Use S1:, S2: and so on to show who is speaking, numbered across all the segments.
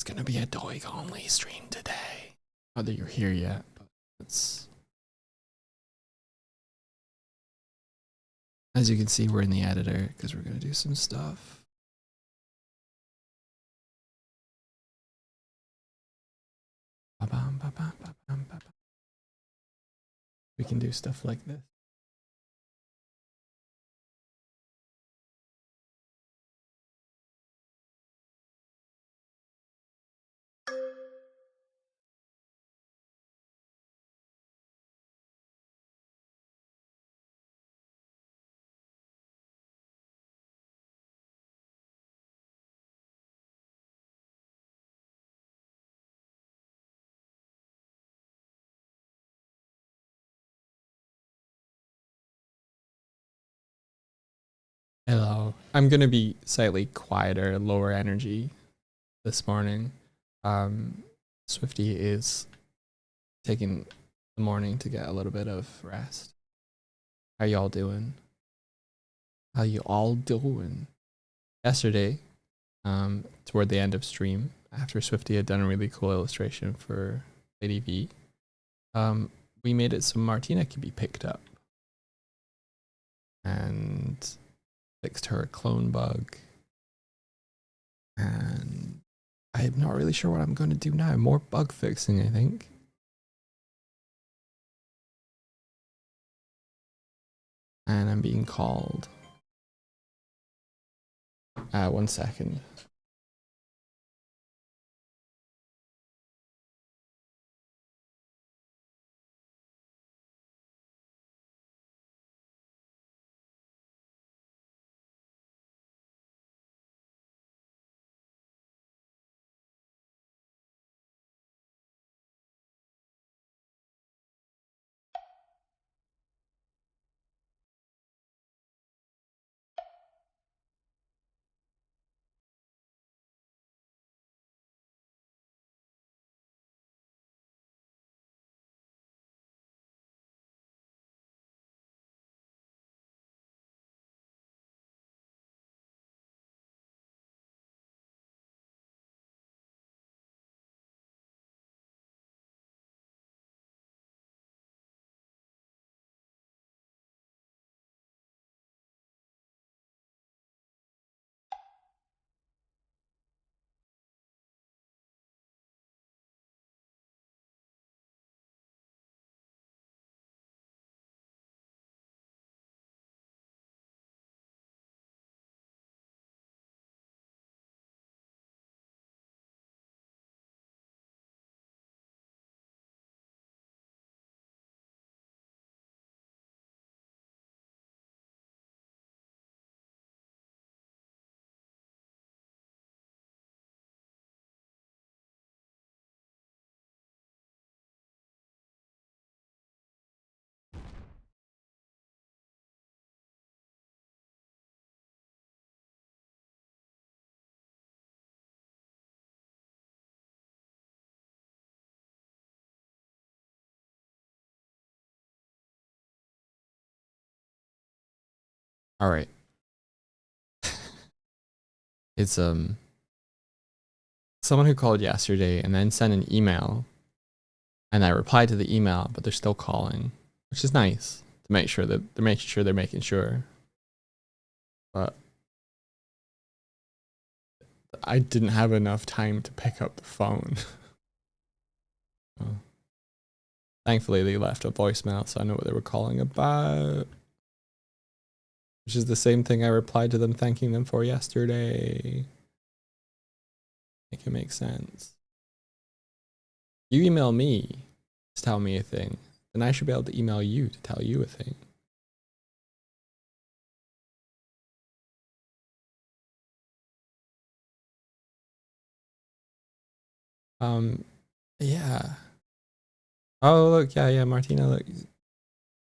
S1: gonna be a Doig only stream today. Not that you're here yet, but it's, as you can see, we're in the editor because we're gonna do some stuff. We can do stuff like this. Hello. I'm gonna be slightly quieter, lower energy this morning. Swifty is taking the morning to get a little bit of rest. How y'all doing? How you all doing? Yesterday, toward the end of stream, after Swifty had done a really cool illustration for Lady V, we made it so Martina could be picked up and fixed her clone bug. And I'm not really sure what I'm going to do now. More bug fixing, I think. And I'm being called. 1 second. All right. It's someone who called yesterday and then sent an email, and I replied to the email, but they're still calling, which is nice to make sure that they're making sure. But I didn't have enough time to pick up the phone. Thankfully, they left a voicemail, so I know what they were calling about. Which is the same thing I replied to them thanking them for yesterday. Make it make sense. You email me to tell me a thing, then I should be able to email you to tell you a thing. Yeah. Oh, look, yeah, Martina, look.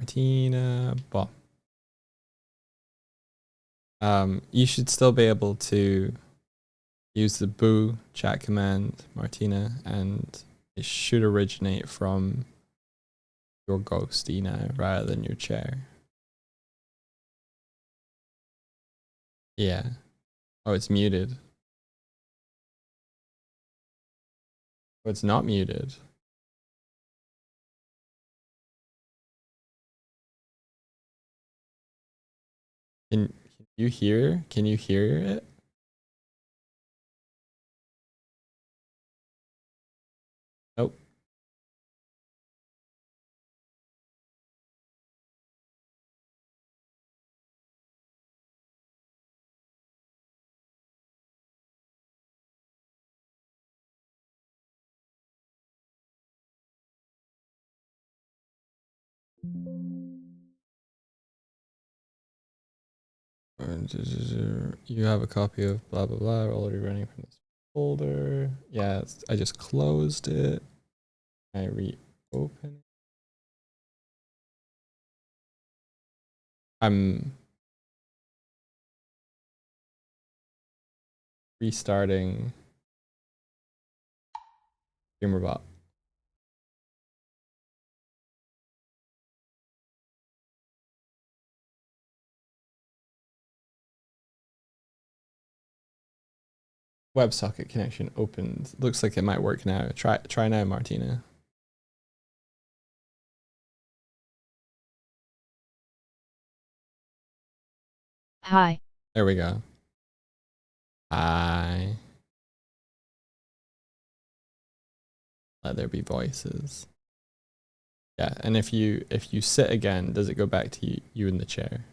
S1: Martina, well. You should still be able to use the boo chat command, Martina, and it should originate from your ghosty now rather than your chair. Yeah. Oh, it's muted. Oh, it's not muted. Can you hear? Can you hear it? Nope. You have a copy of blah blah blah already running from this folder. Yeah, I just closed it. I reopen it. I'm restarting GamerBot. WebSocket connection opened. Looks like it might work now. Try now, Martina.
S2: Hi.
S1: There we go. Hi. Let there be voices. Yeah, and if you sit again, does it go back to you in the chair?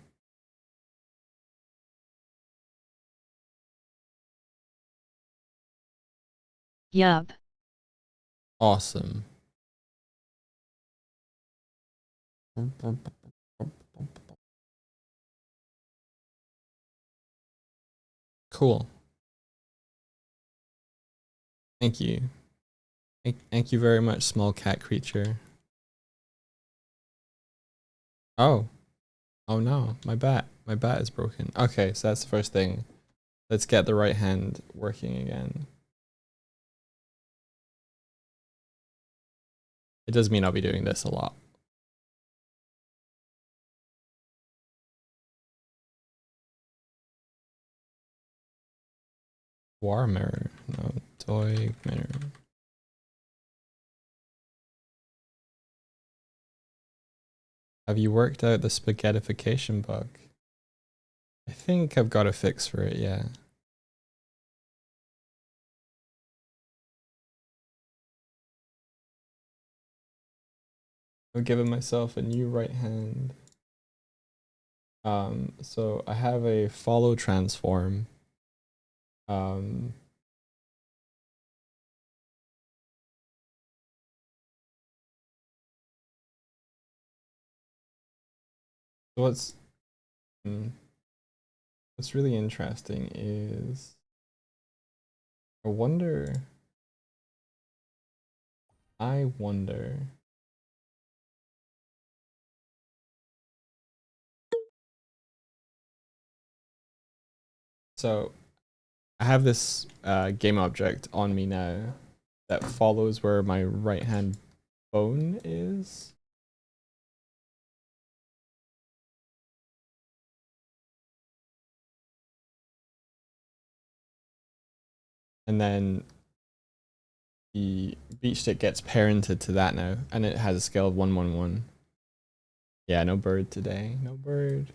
S2: Yup.
S1: Awesome. Cool. Thank you. Thank you very much, small cat creature. Oh. Oh no, my bat is broken. Okay, so that's the first thing. Let's get the right hand working again. It does mean I'll be doing this a lot. War mirror, no, toy mirror. Have you worked out the spaghettification bug? I think I've got a fix for it, yeah. I've given myself a new right hand. So I have a follow transform. Um, so what's really interesting is I wonder. I wonder. So I have this game object on me now that follows where my right hand bone is. And then the beach stick gets parented to that now, and it has a scale of 111. Yeah, no bird today. No bird.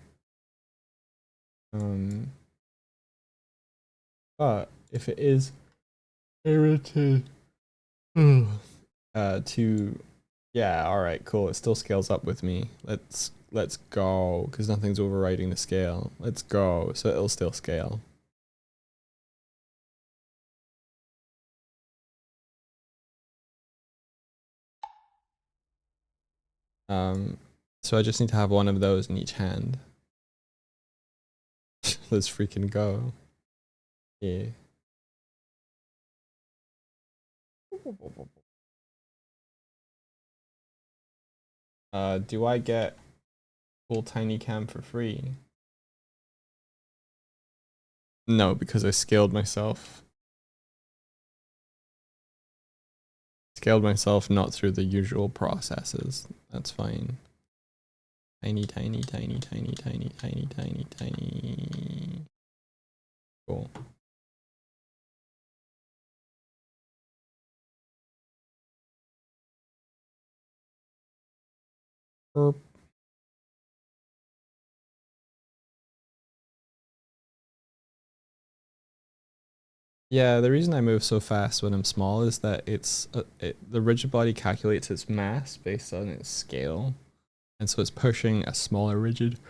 S1: But if it is parented to yeah, all right, cool. It still scales up with me. Let's go because nothing's overriding the scale. Let's go. So it'll still scale. So I just need to have one of those in each hand. Let's freaking go. Yeah. Do I get full tiny cam for free? No, because I scaled myself. Scaled myself not through the usual processes. That's fine. Tiny, tiny, tiny, tiny, tiny, tiny, tiny, tiny. Cool. Burp. Yeah, the reason I move so fast when I'm small is that the rigid body calculates its mass based on its scale, and so it's pushing a smaller rigid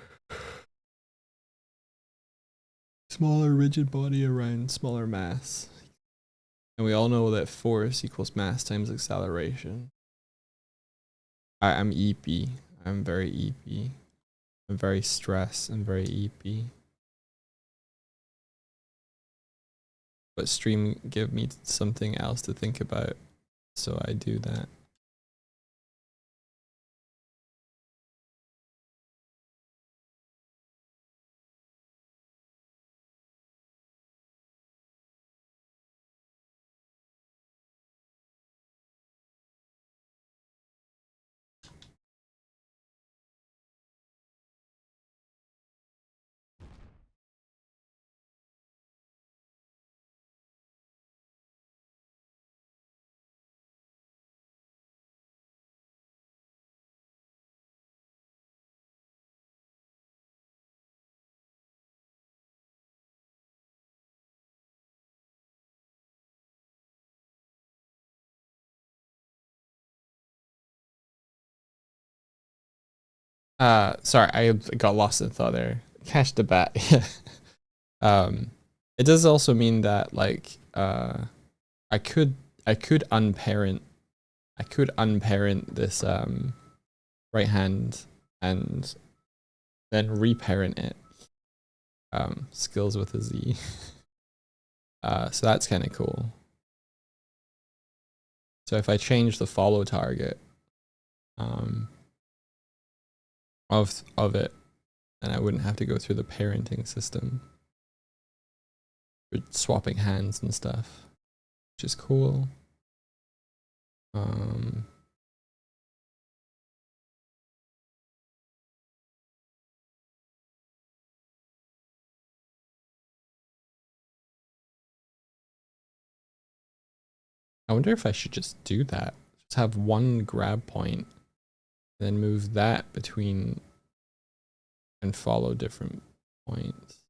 S1: body around smaller mass. And we all know that force equals mass times acceleration. I'm EP. I'm very EP. I'm very stressed and very EP. But stream give me something else to think about, so I do that. Sorry, I got lost in thought there. Catch the bat. um, it does also mean that like I could unparent this right hand and then reparent it. Skills with a Z. So that's kind of cool. So if I change the follow target of it, then I wouldn't have to go through the parenting system for swapping hands and stuff, which is cool. I wonder if I should just do that. Just have one grab point, then move that between and follow different points.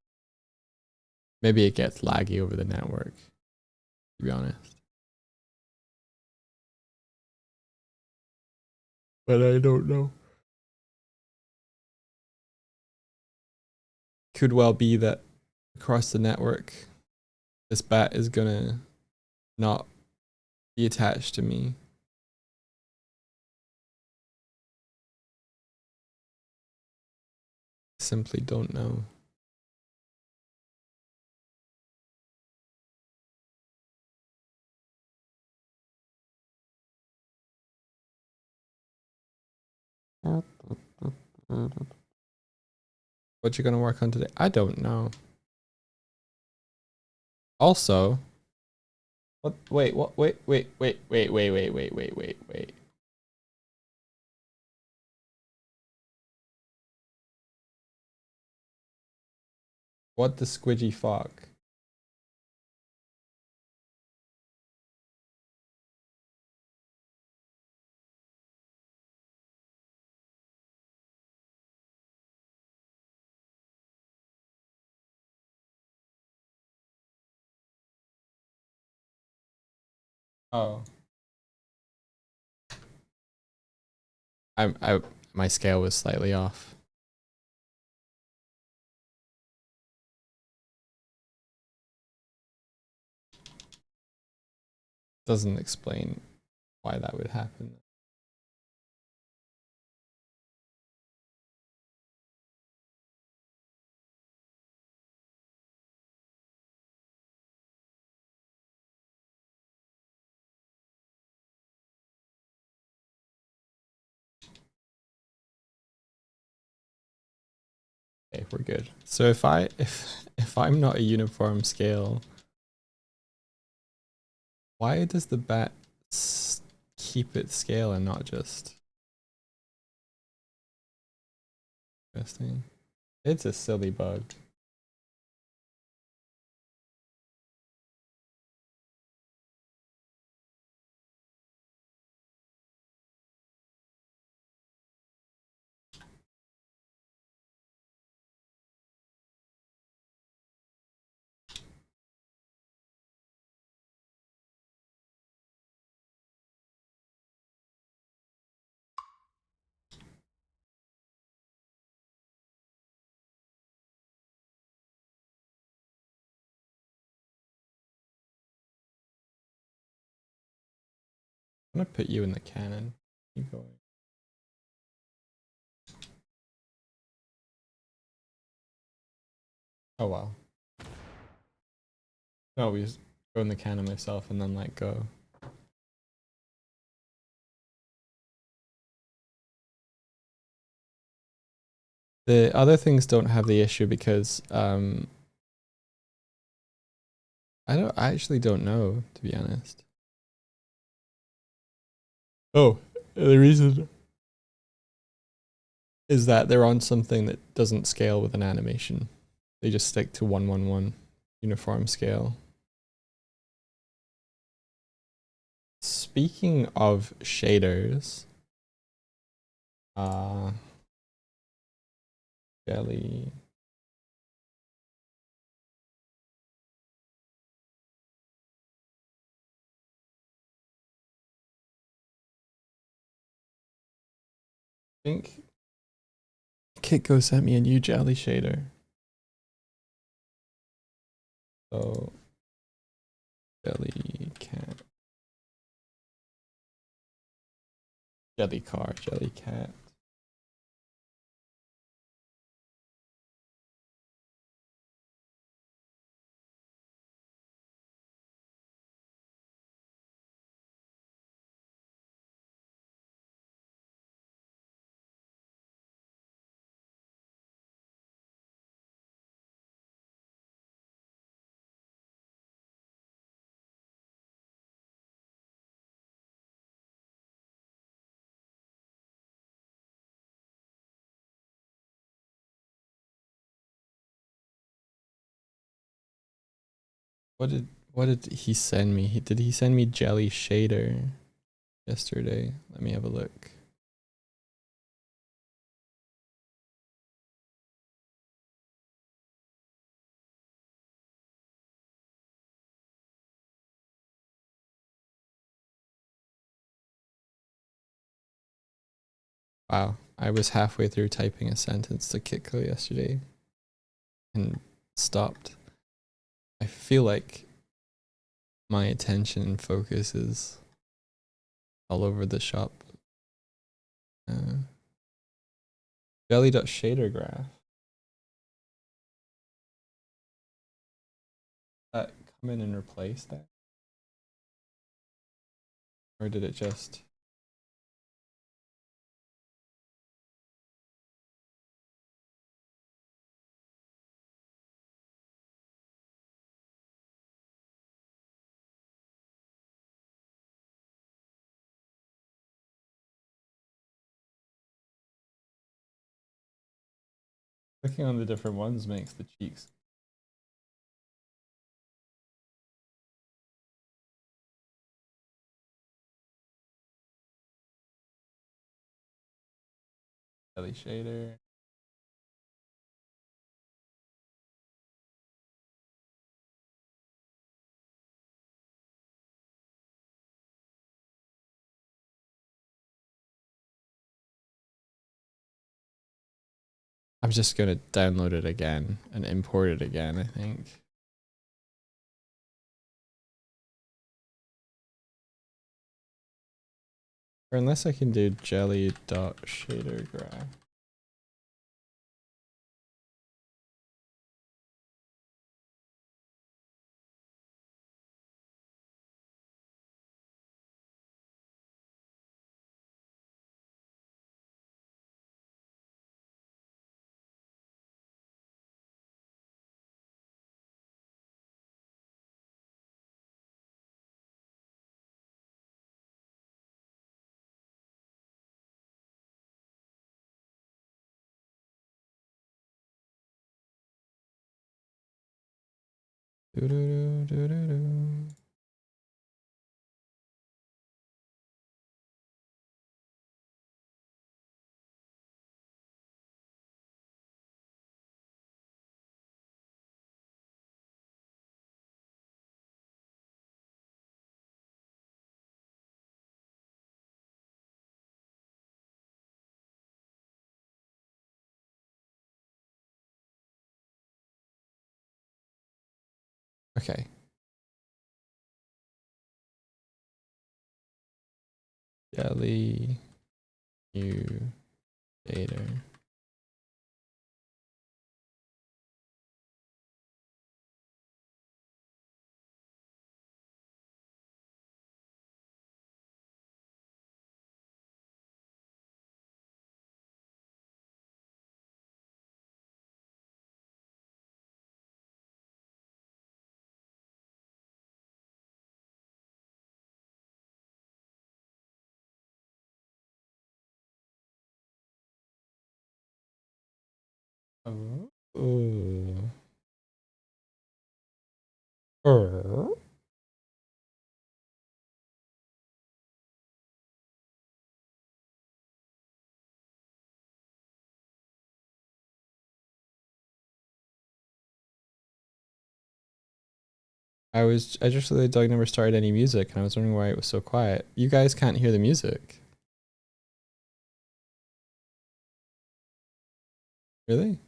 S1: Maybe it gets laggy over the network, to be honest. But I don't know. Could well be that across the network, this bat is gonna not be attached to me. Simply don't know. What you gonna work on today? I don't know. Also, what? Wait, what? Wait. What the squidgy fuck? Oh, my scale was slightly off. Doesn't explain why that would happen. Okay, we're good. So if I'm not a uniform scale, why does the bat keep its scale and not just? Interesting. It's a silly bug. I'm gonna put you in the cannon. Keep going. Oh wow. No, we just go in the cannon myself and then let go. The other things don't have the issue because I actually don't know, to be honest. Oh, the reason is that they're on something that doesn't scale with an animation. They just stick to 111 uniform scale. Speaking of shaders, jelly. I think Kitco sent me a new jelly shader. So jelly cat. Jelly car, jelly cat. What did he send me? Did he send me jelly shader yesterday? Let me have a look. Wow, I was halfway through typing a sentence to Kitco yesterday and stopped. I feel like my attention and focus is all over the shop. Jelly.shader graph. That come in and replace that? Or did it just... Clicking on the different ones makes the cheeks. Jelly shader. I'm just gonna download it again and import it again, I think. Or unless I can do jelly.shader graph. Doo-doo-doo-doo-doo-doo. Okay. Jelly Mutator. Oh. I just really Doug never started any music and I was wondering why it was so quiet. You guys can't hear the music. Really?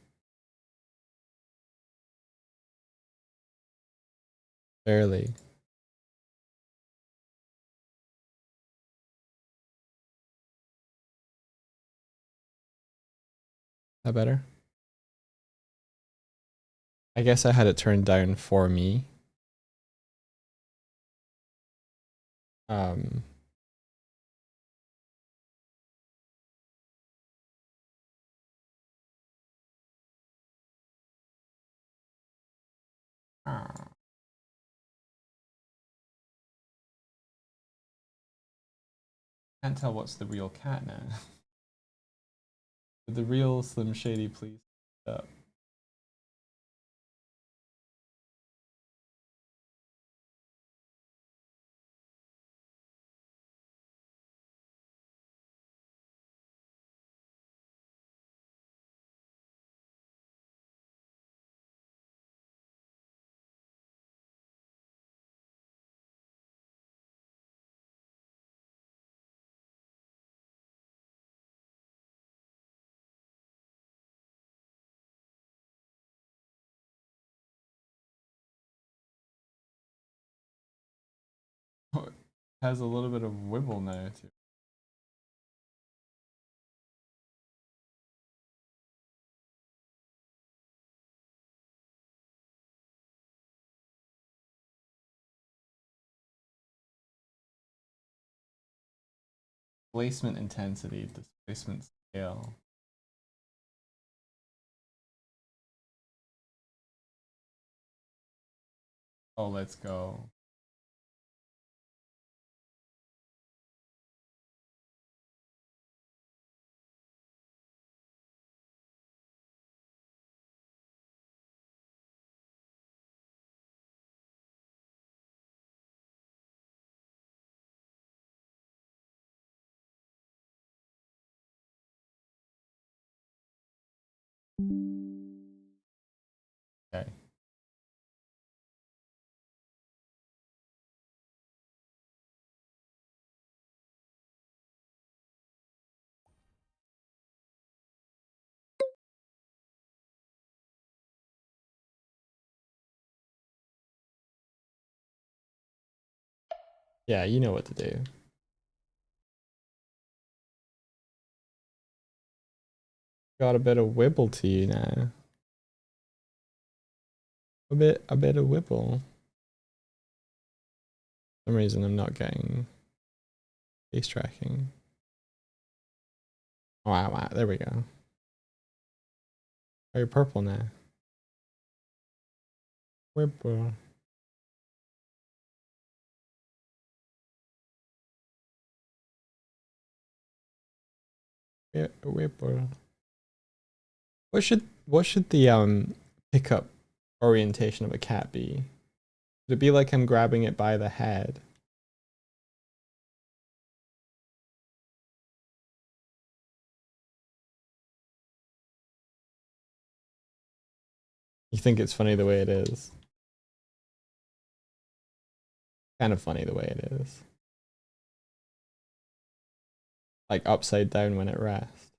S1: Barely. That better? I guess I had it turned down for me. Um Can't tell what's the real cat now. The real Slim Shady, please. Up. It has a little bit of wibble now too. Displacement intensity, displacement scale. Oh, let's go. Okay. Yeah, you know what to do. Got a bit of wibble to you now. A bit of wibble. For some reason I'm not getting face tracking. Wow, wow, there we go. Oh, you're purple now. Wibble. Yeah, wibble. What should the pickup orientation of a cat be? Would it be like I'm grabbing it by the head? You think it's funny the way it is? Kind of funny the way it is. Like upside down when it rests.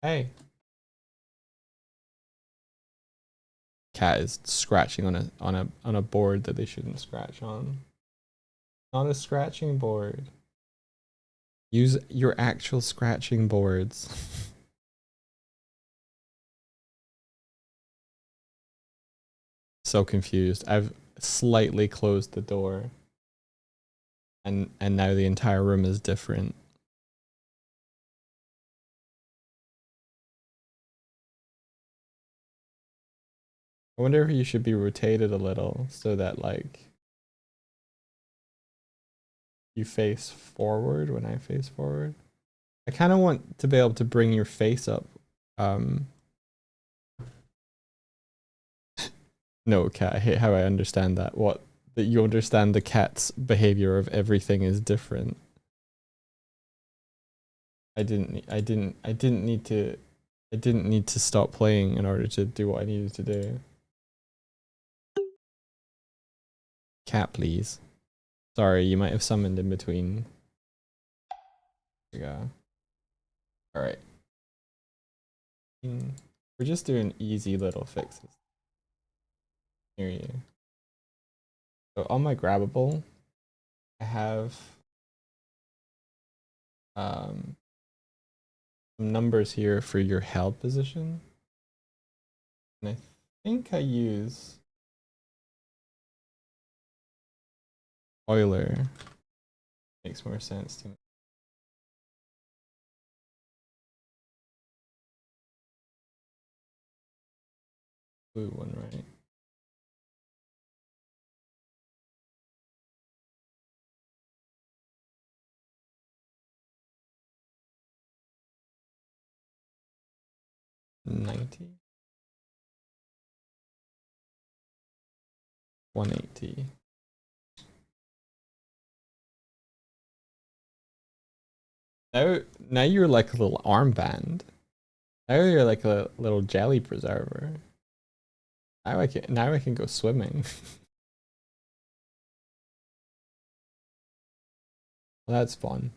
S1: Hey. Cat is scratching on a board that they shouldn't scratch on. Not a scratching board. Use your actual scratching boards. So confused. I've slightly closed the door. And now the entire room is different. I wonder if you should be rotated a little so that like you face forward when I face forward. I kind of want to be able to bring your face up. No, cat. I hate how I understand that. What? That you understand the cat's behavior of everything is different. I didn't need to stop playing in order to do what I needed to do. Cat, please. Sorry, you might have summoned in between. There we go. Alright. We're just doing easy little fixes. Here you. So on my grabbable, I have some numbers here for your held position. And I think I use Euler. Makes more sense to me. Blue one, right? $90. $180. Now you're like a little armband. Now you're like a little jelly preserver. Now I can go swimming. Well, that's fun.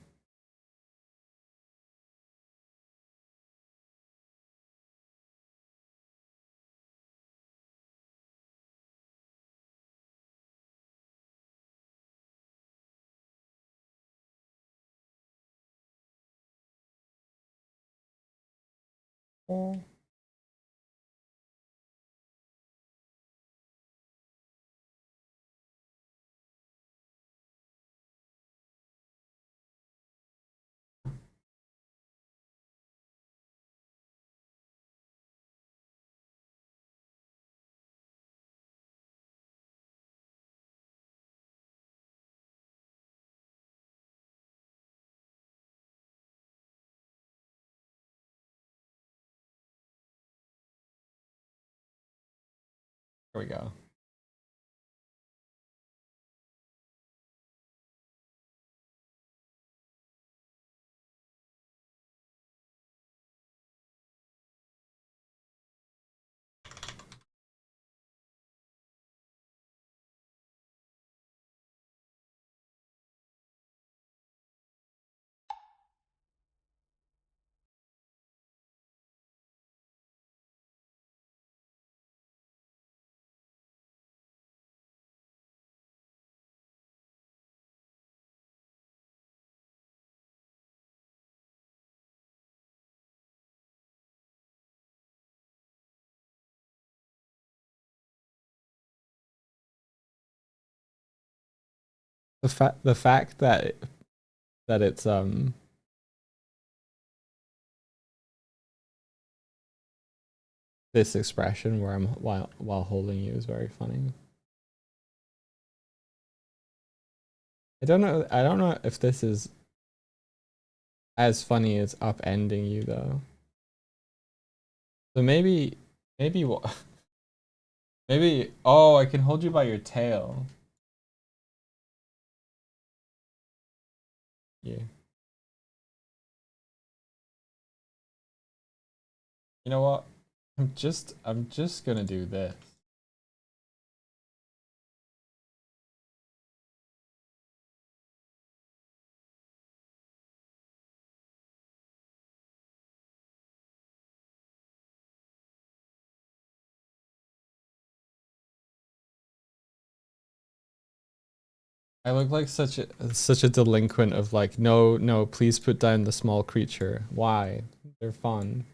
S1: Oh. Here we go. The fact that it's this expression where I'm while holding you is very funny. I don't know if this is as funny as upending you though. So maybe what maybe oh, I can hold you by your tail. Yeah. You know what? I'm just gonna do this. I look like such a delinquent of like, no, no, please put down the small creature. Why? They're fun.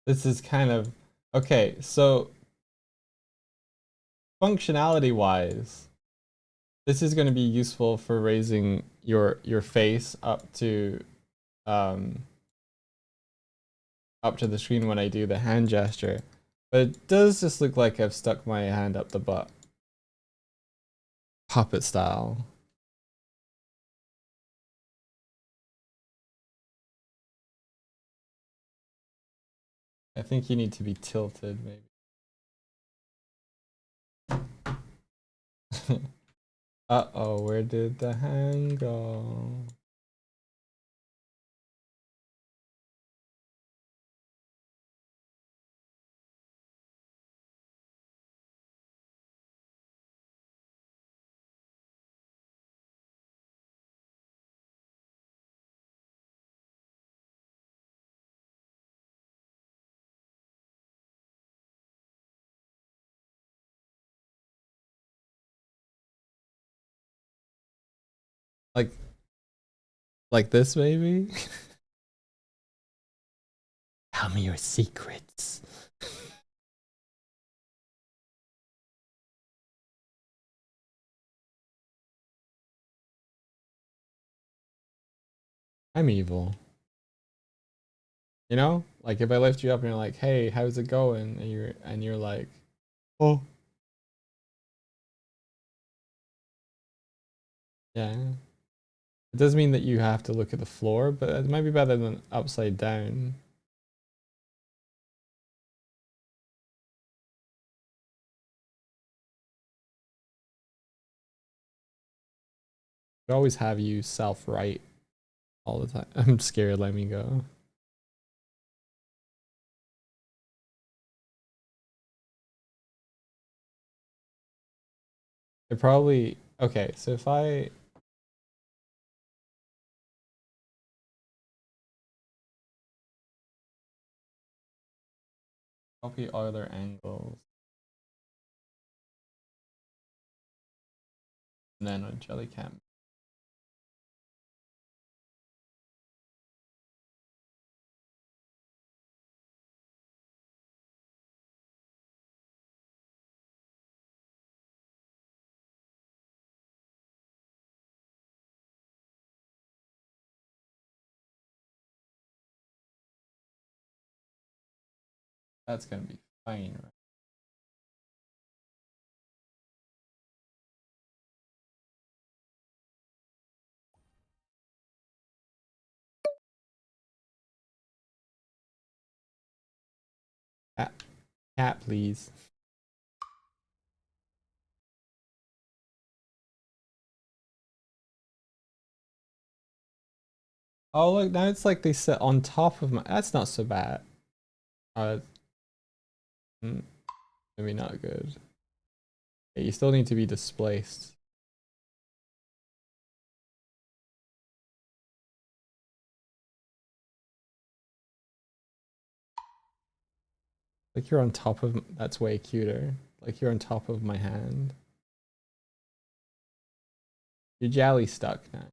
S1: This is kind of okay, so functionality wise, this is going to be useful for raising your face um up to the screen when I do the hand gesture. But it does just look like I've stuck my hand up the butt. Puppet style. I think you need to be tilted, maybe. Uh-oh, where did the hand go? Like like this, maybe? Tell me your secrets. I'm evil. You know? Like if I lift you up and you're like, "Hey, how's it going?" and you're like, "Oh." Yeah. It does mean that you have to look at the floor, but it might be better than upside down. I always have you self-right all the time. I'm scared, let me go. It probably okay, so if I copy other angles and then a Jellycat. That's gonna be fine, right? Cat, please. Oh look, now it's like they sit on top of my. That's not so bad. Uh, maybe not good. Yeah, you still need to be displaced. Like you're on top of. That's way cuter. Like you're on top of my hand. Your jelly stuck now.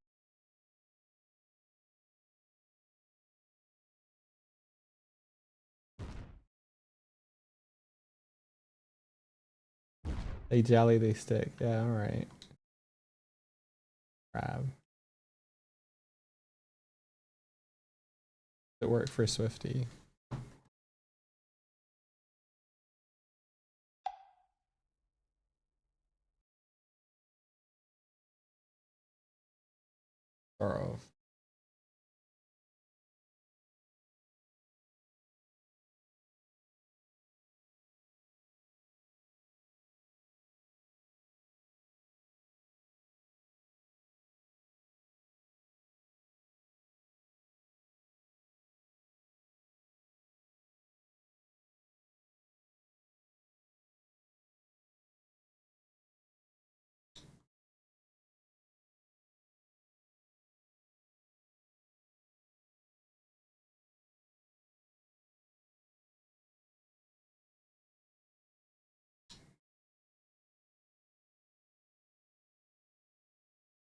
S1: They jelly, they stick. Yeah, all right. Crab. It worked for Swifty. Or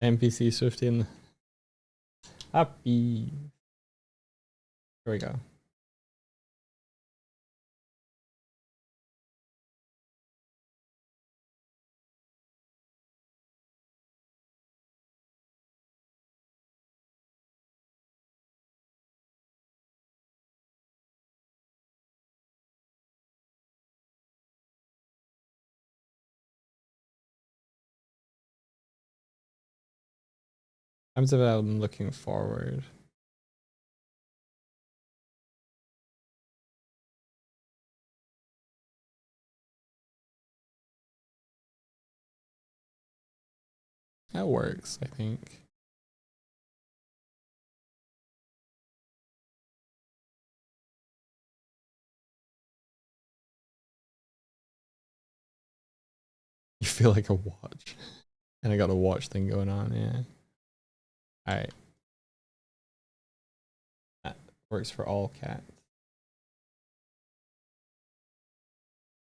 S1: NPC Swifty and happy. Here we go. Times of I'm looking forward. That works, I think. You feel like a watch. And I got a watch thing going on, yeah. Alright. That works for all cats.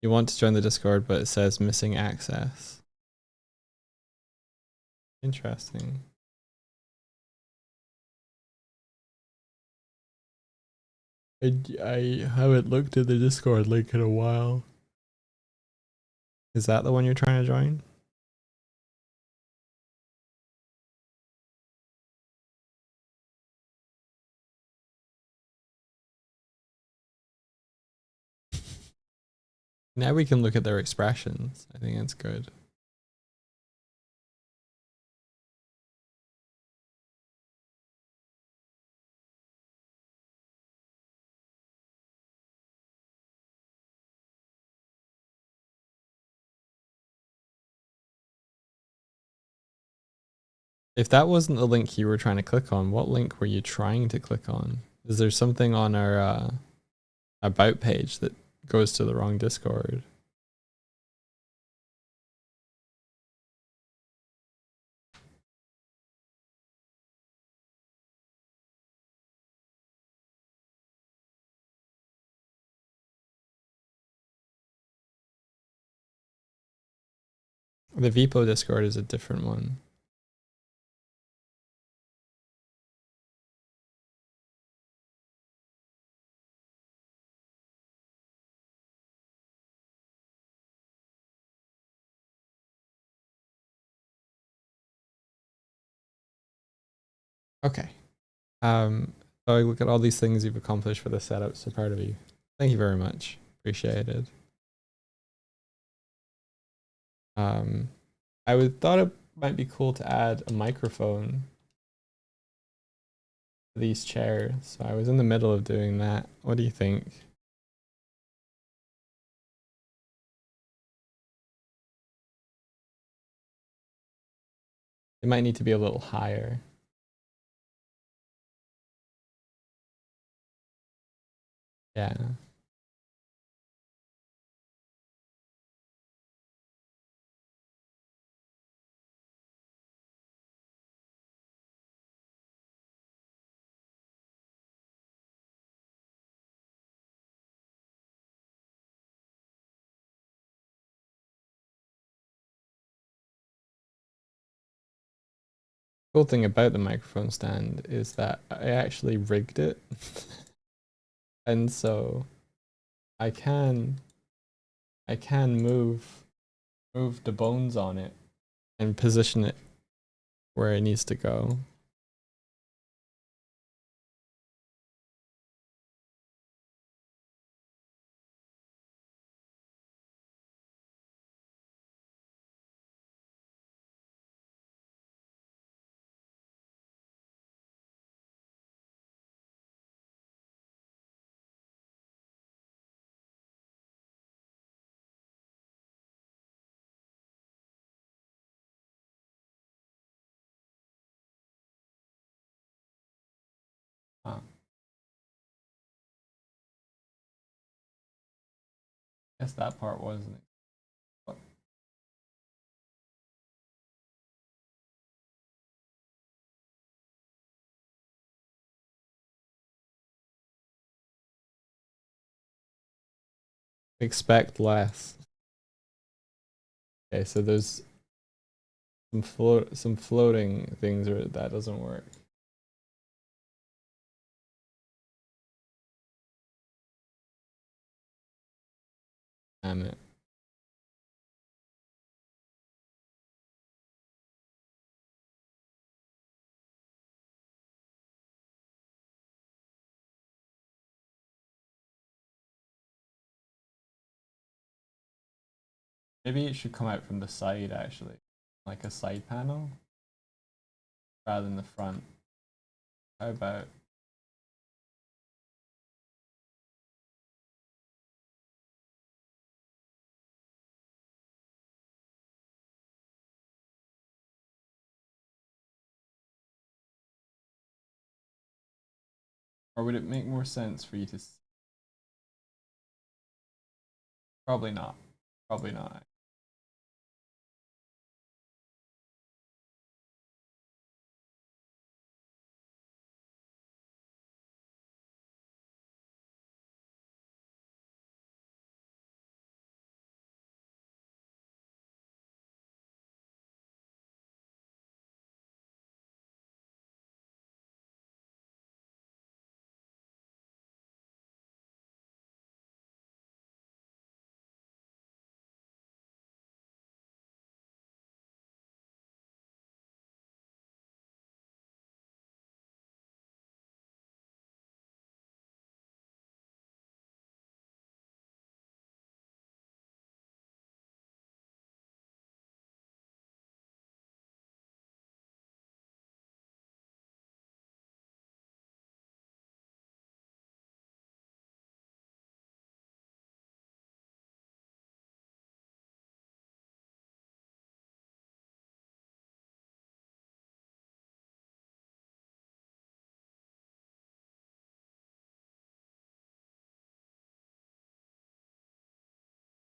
S1: You want to join the Discord, but it says missing access. Interesting. I haven't looked at the Discord link in a while. Is that the one you're trying to join? Now we can look at their expressions. I think that's good. If that wasn't the link you were trying to click on, what link were you trying to click on? Is there something on our about page that goes to the wrong Discord? The Vipo Discord is a different one. Okay. So I look at all these things you've accomplished for the setup, so proud of you. Thank you very much. Appreciated. I would thought it might be cool to add a microphone to these chairs. So I was in the middle of doing that. What do you think? It might need to be a little higher. Yeah. Cool thing about the microphone stand is that I actually rigged it. And so I can move the bones on it and position it where it needs to go. Ah, guess that part wasn't. Expect less. Okay, so there's some floating things or that doesn't work. Damn it. Maybe it should come out from the side actually, like a side panel rather than the front. How about or would it make more sense for you to probably not. Probably not.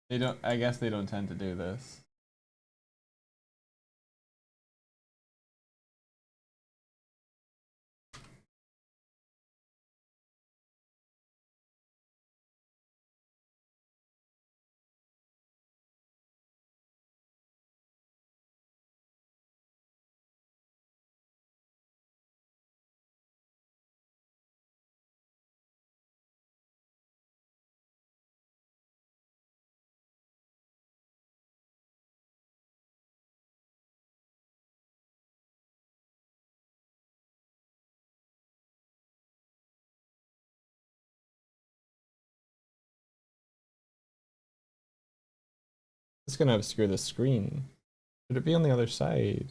S1: They don't. I guess they don't tend to do this. It's gonna obscure the screen. Should it be on the other side?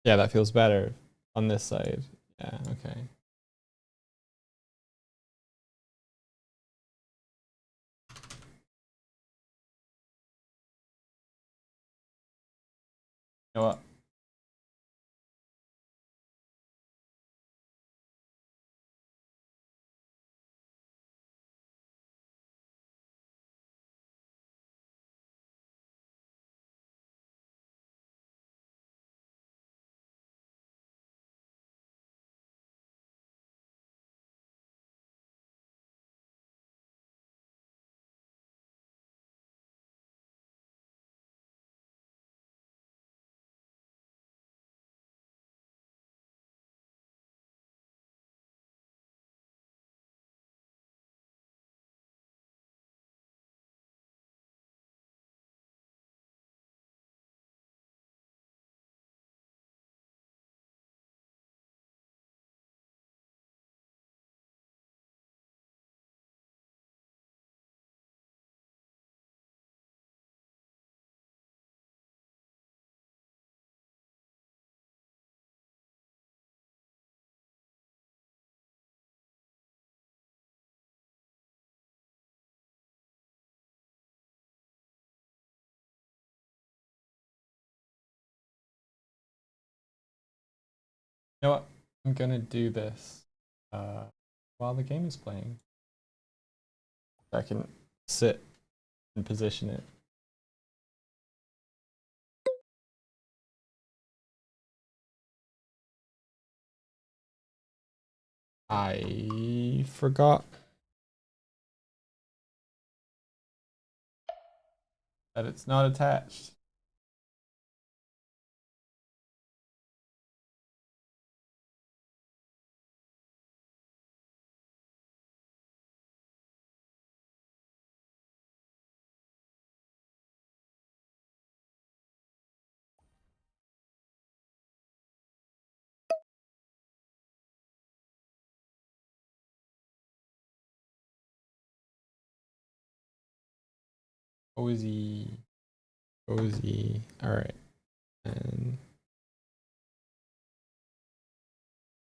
S1: Yeah, that feels better on this side. Yeah, okay. You know what? You know what? I'm gonna do this while the game is playing. I can sit and position it. I forgot that it's not attached. Cozy. Cozy. All right. And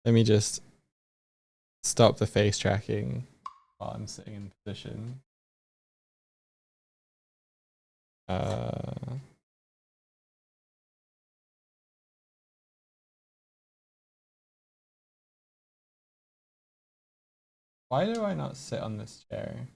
S1: let me just stop the face tracking while I'm sitting in position. Why do I not sit on this chair?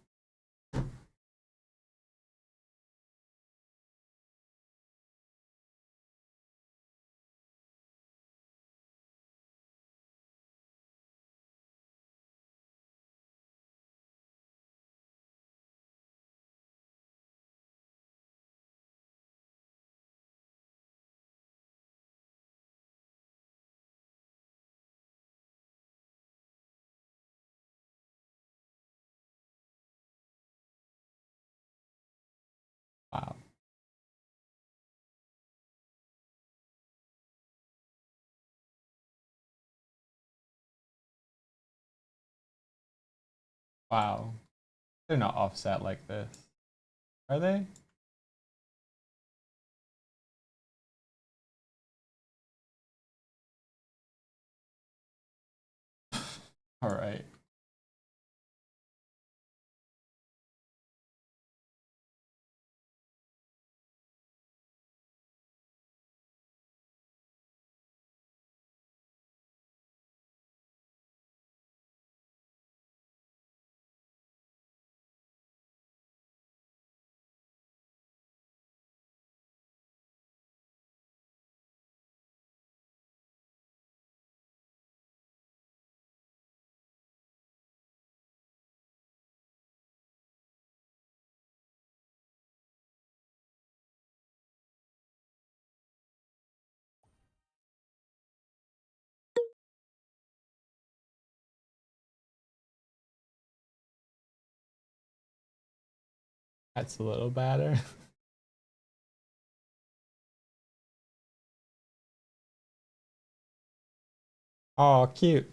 S1: Wow. Wow. They're not offset like this. Are they? All right. That's a little better. Oh, cute.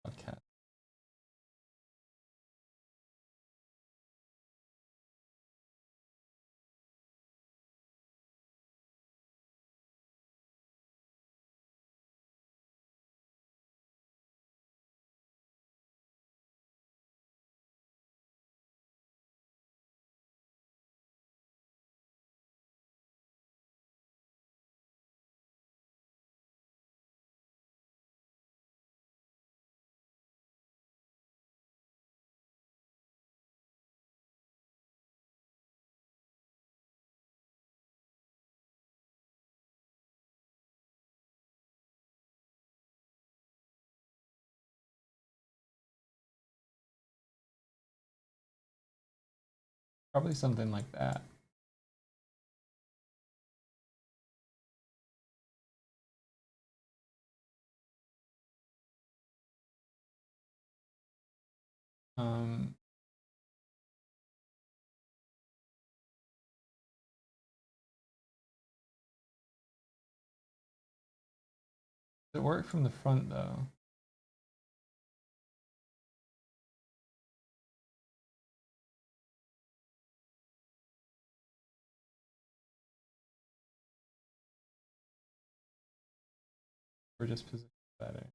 S1: Okay. Probably something like that. Um, does it work from the front though? We're just positioned better.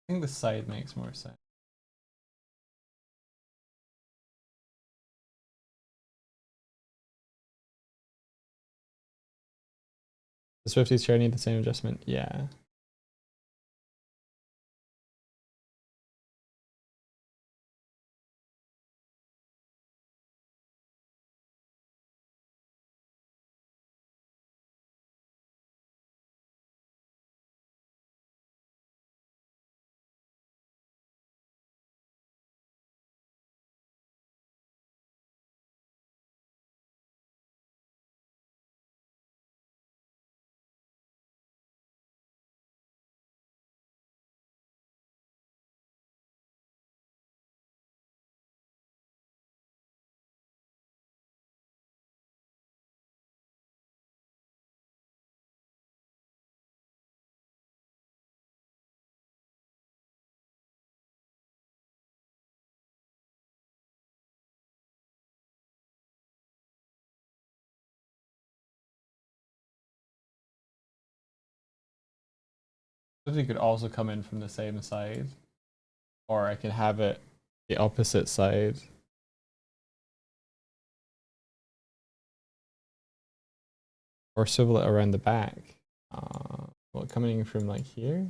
S1: I think the side makes more sense. The Swifties share need the same adjustment. Yeah. Swifty could also come in from the same side, or I can have it the opposite side. Or swivel it around the back. Well, coming from like here.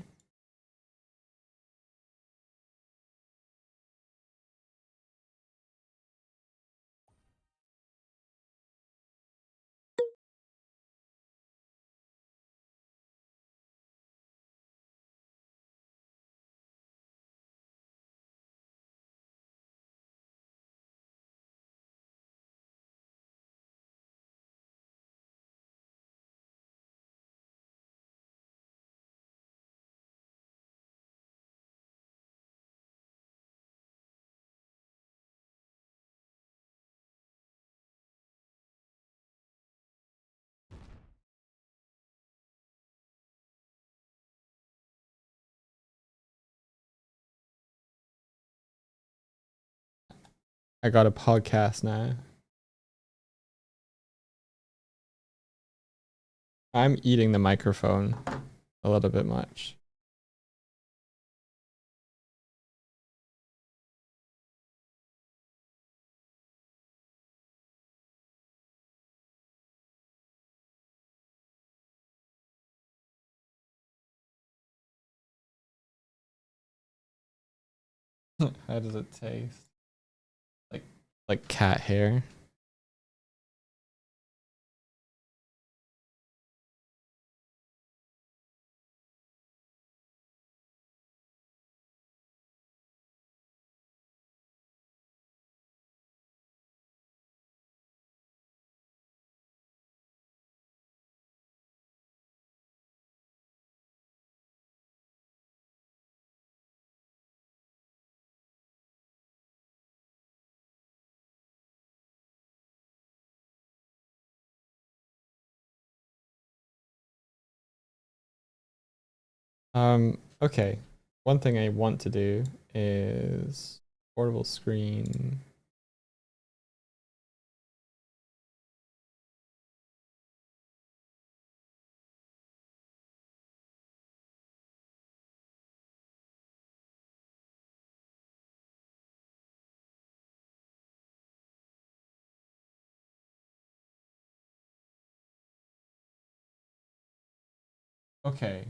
S1: I got a podcast now. I'm eating the microphone a little bit much. How does it taste? Like cat hair. Okay. One thing I want to do is portable screen. Okay.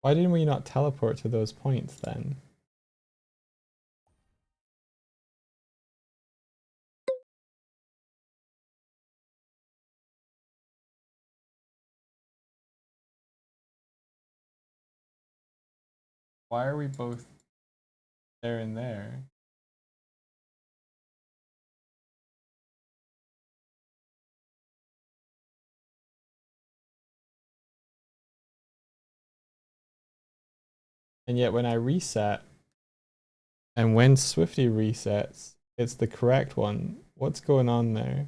S1: Why didn't we not teleport to those points then? Why are we both there and there? And yet when I reset, and when Swifty resets, it's the correct one. What's going on there?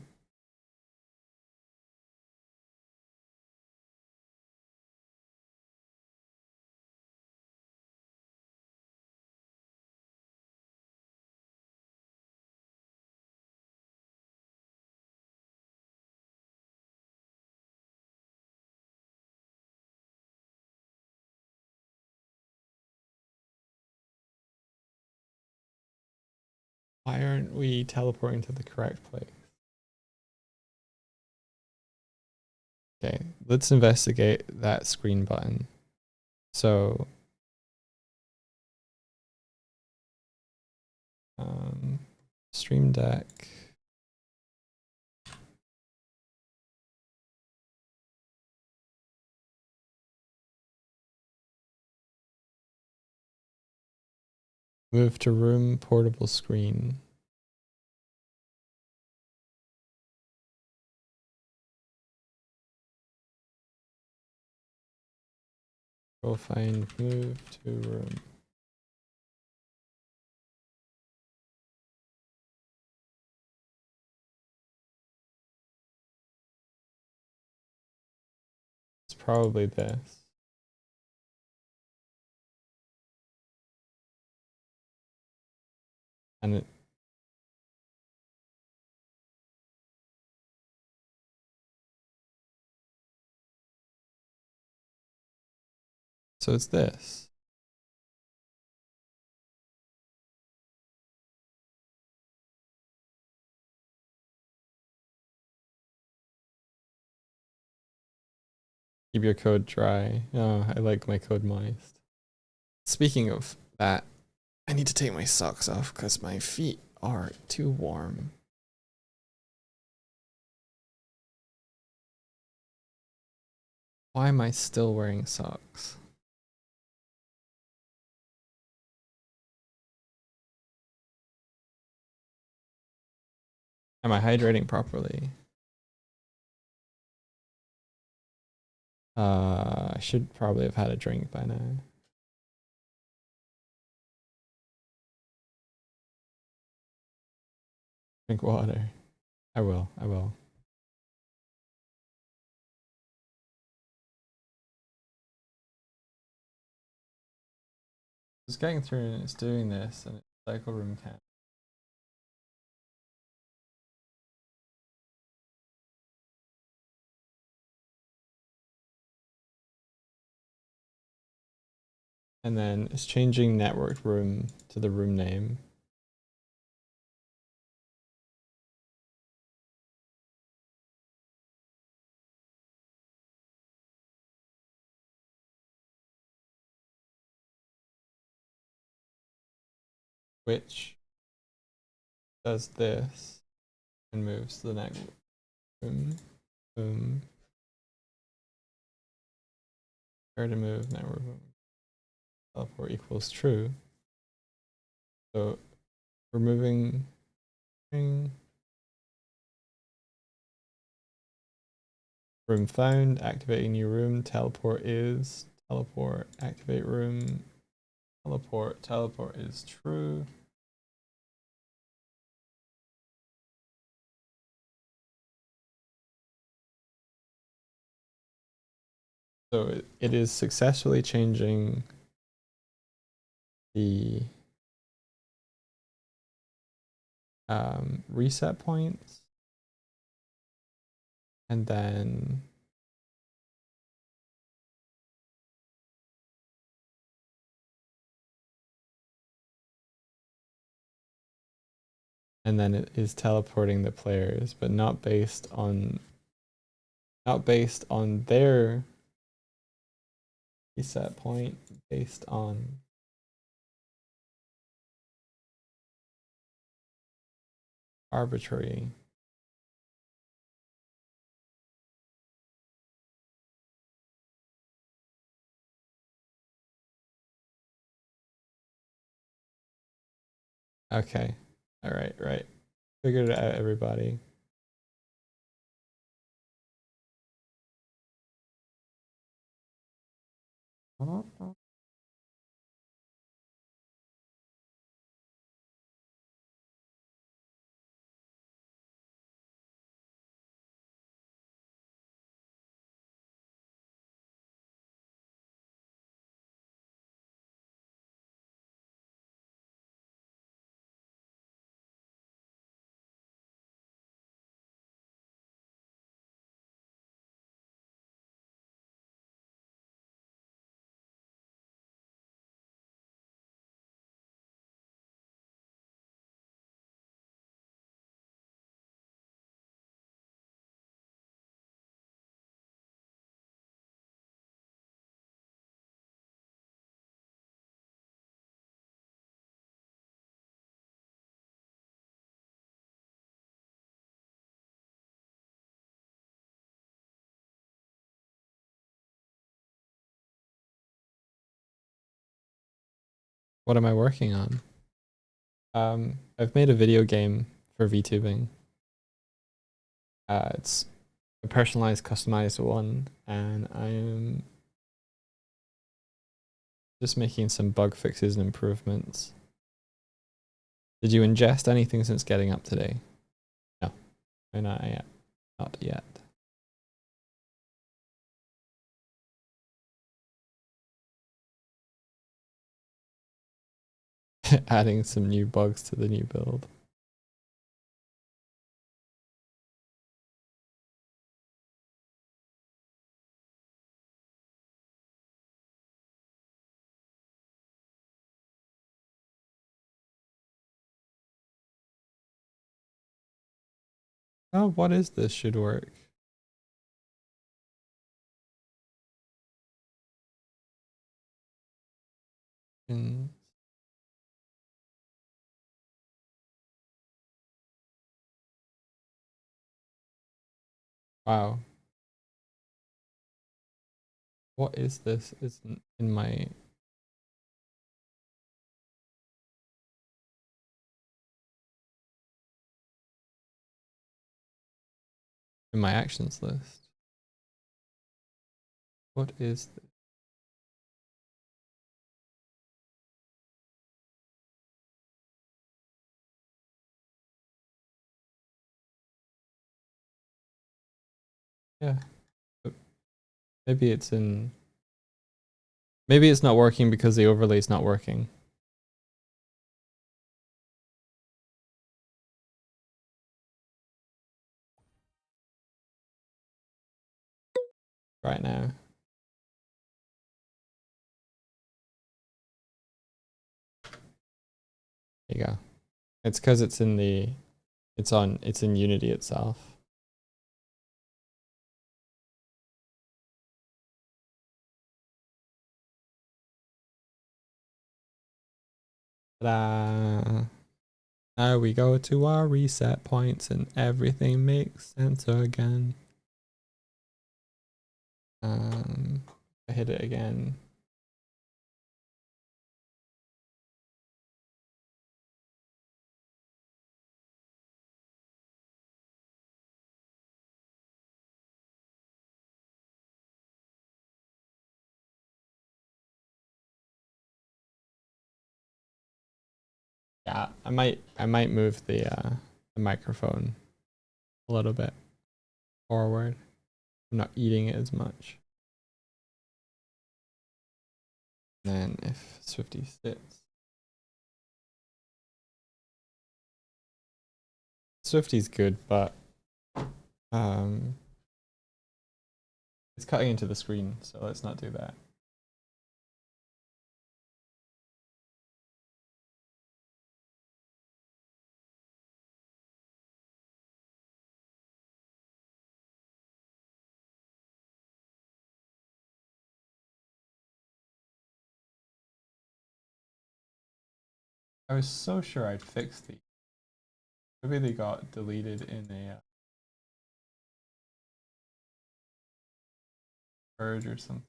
S1: Why aren't we teleporting to the correct place? Okay, let's investigate that screen button. So, Stream Deck. Move to room, portable screen. Go find, move to room. It's probably this. And it, so it's this. Keep your code dry. Oh, I like my code moist. Speaking of that, I need to take my socks off because my feet are too warm. Why am I still wearing socks? Am I hydrating properly? I should probably have had a drink by now. Drink water. I will. I will. It's getting through and it's doing this and it's cycle room count. And then it's changing network room to the room name. Which does this and moves to the next room. Boom. Where to move network room. Teleport equals true. So we're moving. Room found, activating new room, teleport is, teleport, activate room, teleport is true. So it is successfully changing the reset points. And then it is teleporting the players, but not based on their reset point, based on arbitrary. Okay. All right, right. Figured it out, everybody. What am I working on? I've made a video game for VTubing. It's a personalized, customized one, and I am just making some bug fixes and improvements. Did you ingest anything since getting up today? No, not yet. Not yet. Adding some new bugs to the new build. Oh, what is this? Should work. In wow. What is this? Isn't in my actions list. What is this? Yeah. Maybe it's in. Maybe it's not working because the overlay is not working. Right now. There you go. It's because it's in the. It's in Unity itself. Ta-da! Now we go to our reset points and everything makes sense again. I hit it again. Yeah, I might move the microphone a little bit forward. I'm not eating it as much. And then if Swifty sits. Swifty's good, but it's cutting into the screen, so let's not do that. I was so sure I'd fix these. Maybe they got deleted in a purge or something.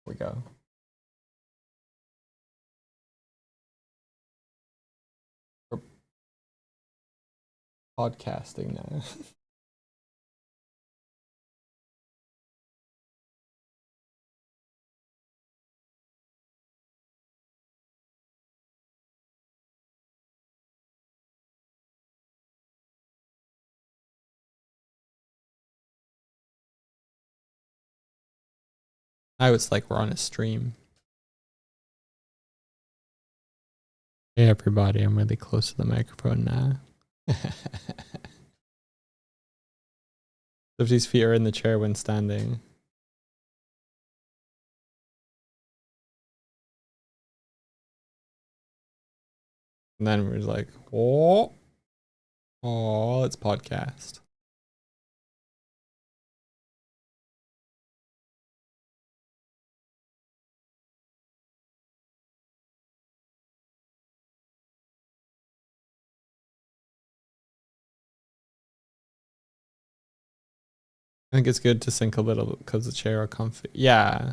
S1: we go. We're podcasting now. Now it's like we're on a stream. Hey everybody, I'm really close to the microphone now. 50's feet are in the chair when standing. And then we're like, oh, it's podcast. I think it's good to sink a little because the chair are comfy. Yeah.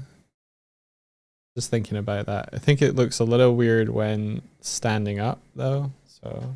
S1: Just thinking about that. I think it looks a little weird when standing up though. So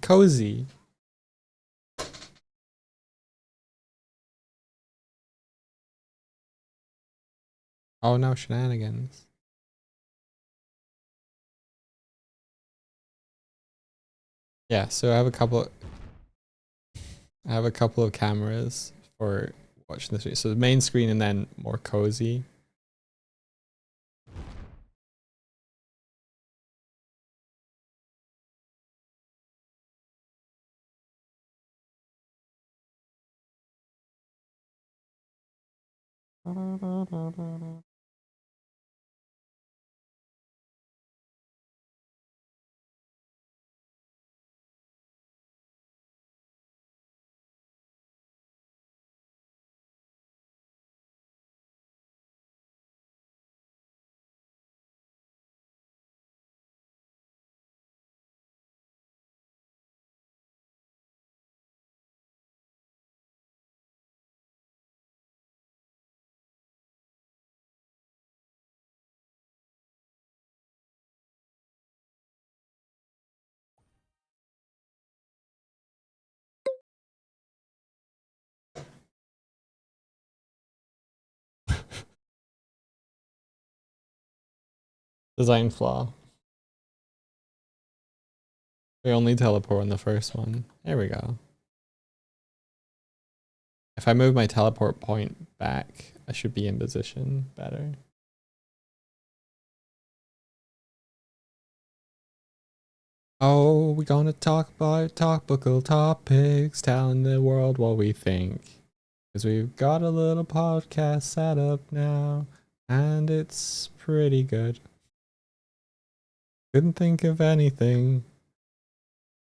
S1: cozy. Oh no, shenanigans. Yeah, so I have a couple of cameras for watching this video. So the main screen and then more cozy. Design flaw. We only teleport on the first one. There we go. If I move my teleport point back, I should be in position better. Oh, we're gonna talk about topical topics, telling the world what we think. Because we've got a little podcast set up now, and it's pretty good. Couldn't think of anything.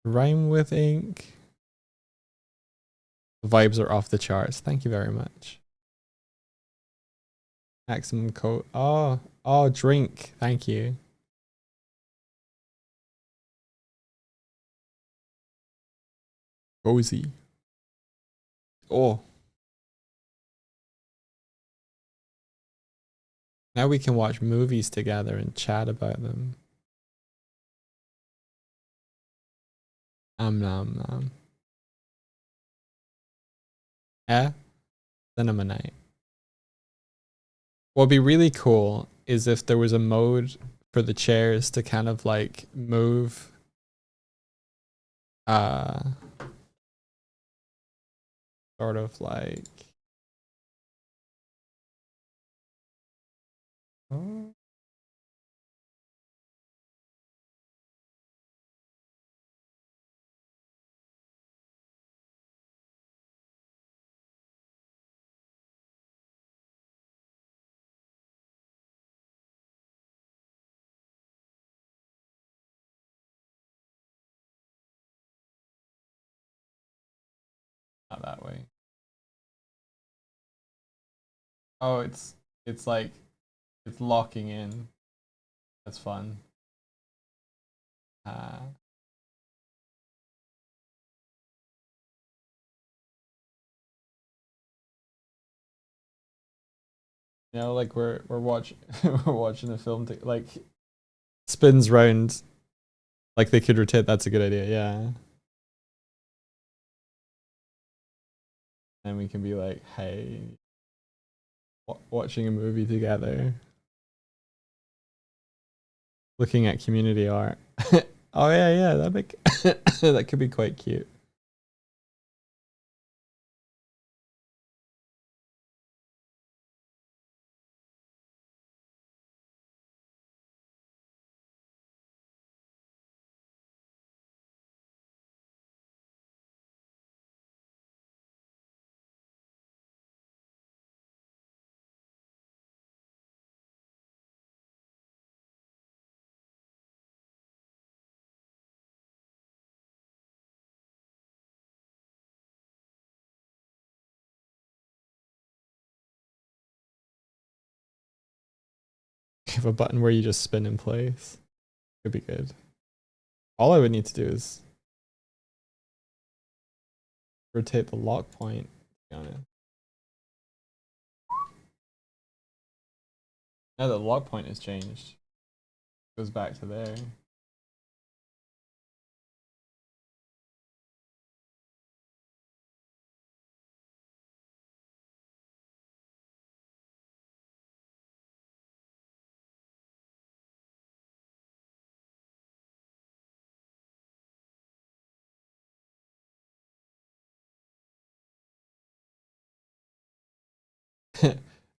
S1: Rhyme with ink. The vibes are off the charts. Thank you very much. Maximum coat. Oh, drink. Thank you. Cozy. Oh. Now we can watch movies together and chat about them. Nom nom. Yeah? Cinema night. What'd be really cool is if there was a mode for the chairs to kind of like move uh sort of like oh, not that way. Oh, it's like it's locking in. That's fun. Uh you know, like we're watching we're watching a film to, like spins round like they could rotate. That's a good idea, yeah. And we can be like, hey, watching a movie together, looking at community art. Oh yeah, that make that could be quite cute. You have a button where you just spin in place. Could be good. All I would need to do is rotate the lock point, to be honest. Now that the lock point has changed, it goes back to there.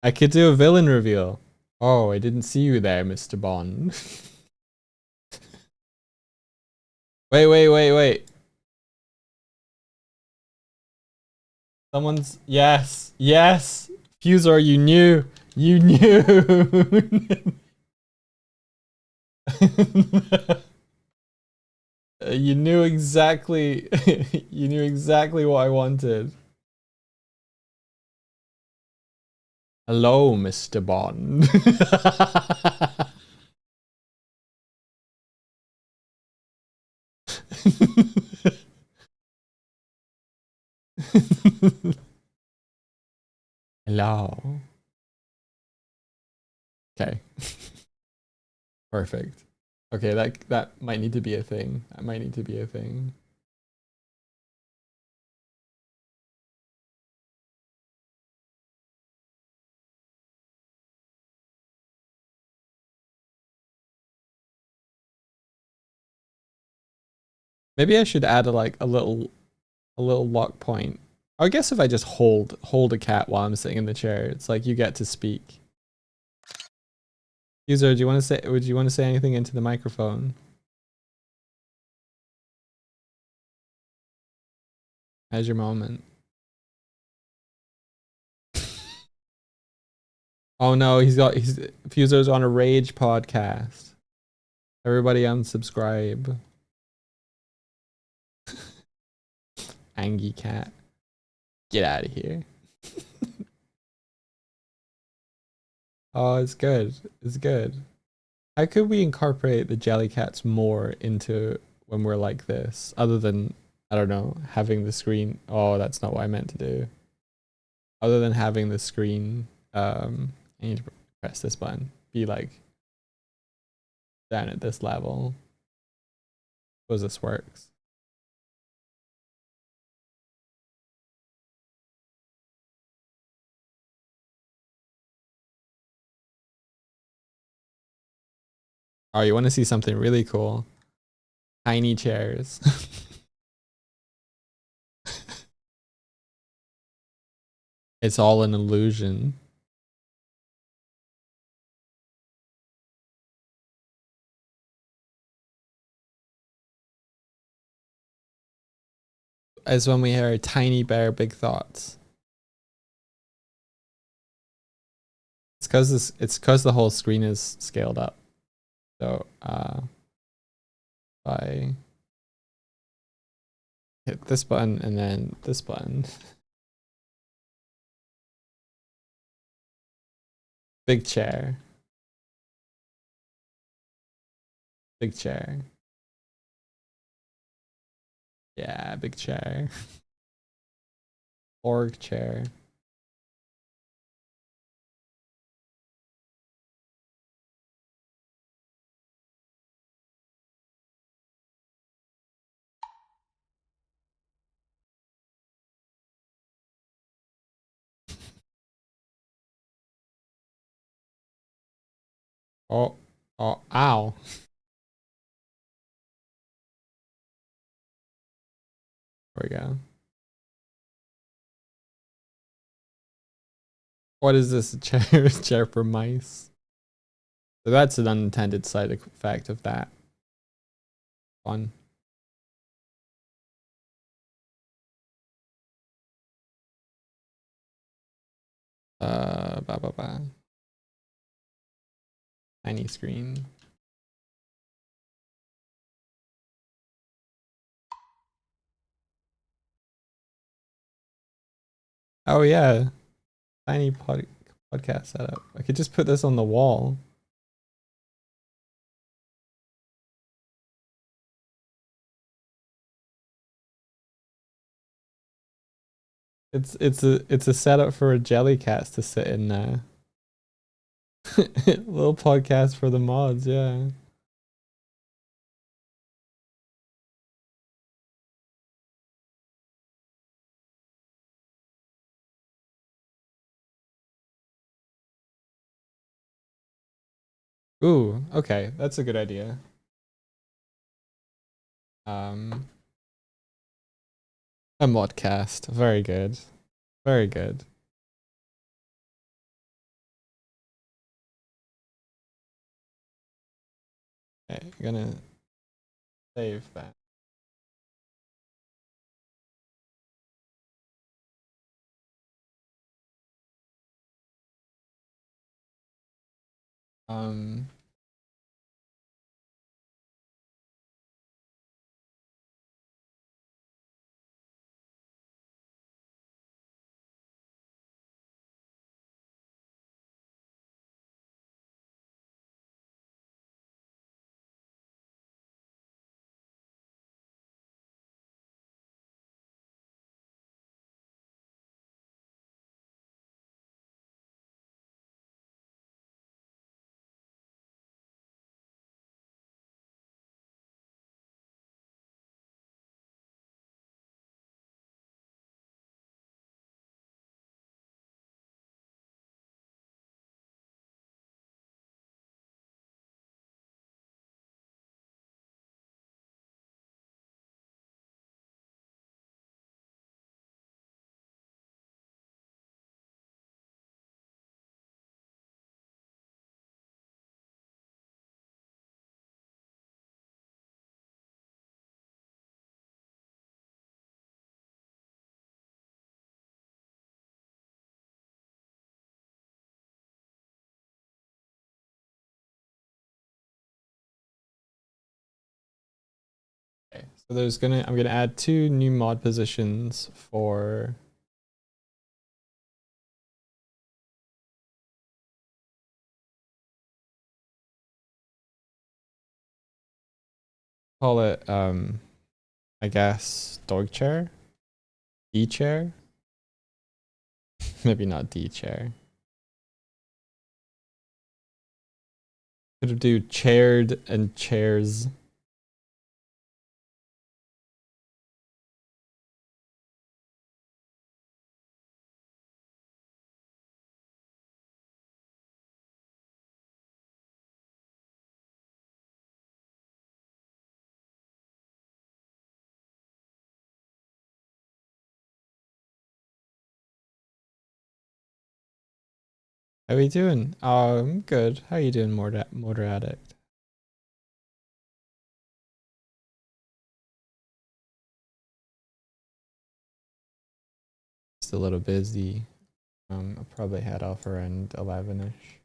S1: I could do a villain reveal. Oh, I didn't see you there, Mr. Bond. Wait. Someone's yes. Fusor, you knew. You knew. You knew exactly you knew exactly what I wanted. Hello, Mr. Bond. Hello. Okay. Perfect. Okay, that might need to be a thing. That might need to be a thing. Maybe I should add a little lock point. I guess if I just hold a cat while I'm sitting in the chair, it's like you get to speak. User, do you want to say would you want to say anything into the microphone? How's your moment? Oh no, he's Fuser's on a rage podcast. Everybody unsubscribe. Angie cat. Get out of here. Oh, it's good. It's good. How could we incorporate the Jellycats more into when we're like this? Other than, I don't know, having the screen. Oh, that's not what I meant to do. Other than having the screen, I need to press this button. Be like down at this level. Suppose this works. Oh, you want to see something really cool? Tiny chairs. It's all an illusion. As when we hear Tiny Bear Big Thoughts. It's because the whole screen is scaled up. So I hit this button and then this button. Big chair. Big chair. Yeah, big chair. Org chair. Oh, oh, ow. There we go. What is this chair? Chair for mice. So that's an unintended side effect of that. Fun. Blah blah blah. Tiny screen. Oh yeah, tiny podcast setup. I could just put this on the wall. It's a setup for a Jellycast to sit in there. Little podcast for the mods, yeah. Ooh, okay, that's a good idea. Um, a modcast, very good, very good. Okay, I'm gonna save that. Um, okay, so I'm gonna add 2 new mod positions for call it I guess dog chair, D chair, maybe not D chair. Could do chaired and chairs. How we doing? I'm good. How you doing, Motor Addict? Just a little busy. I'll probably head off around 11ish.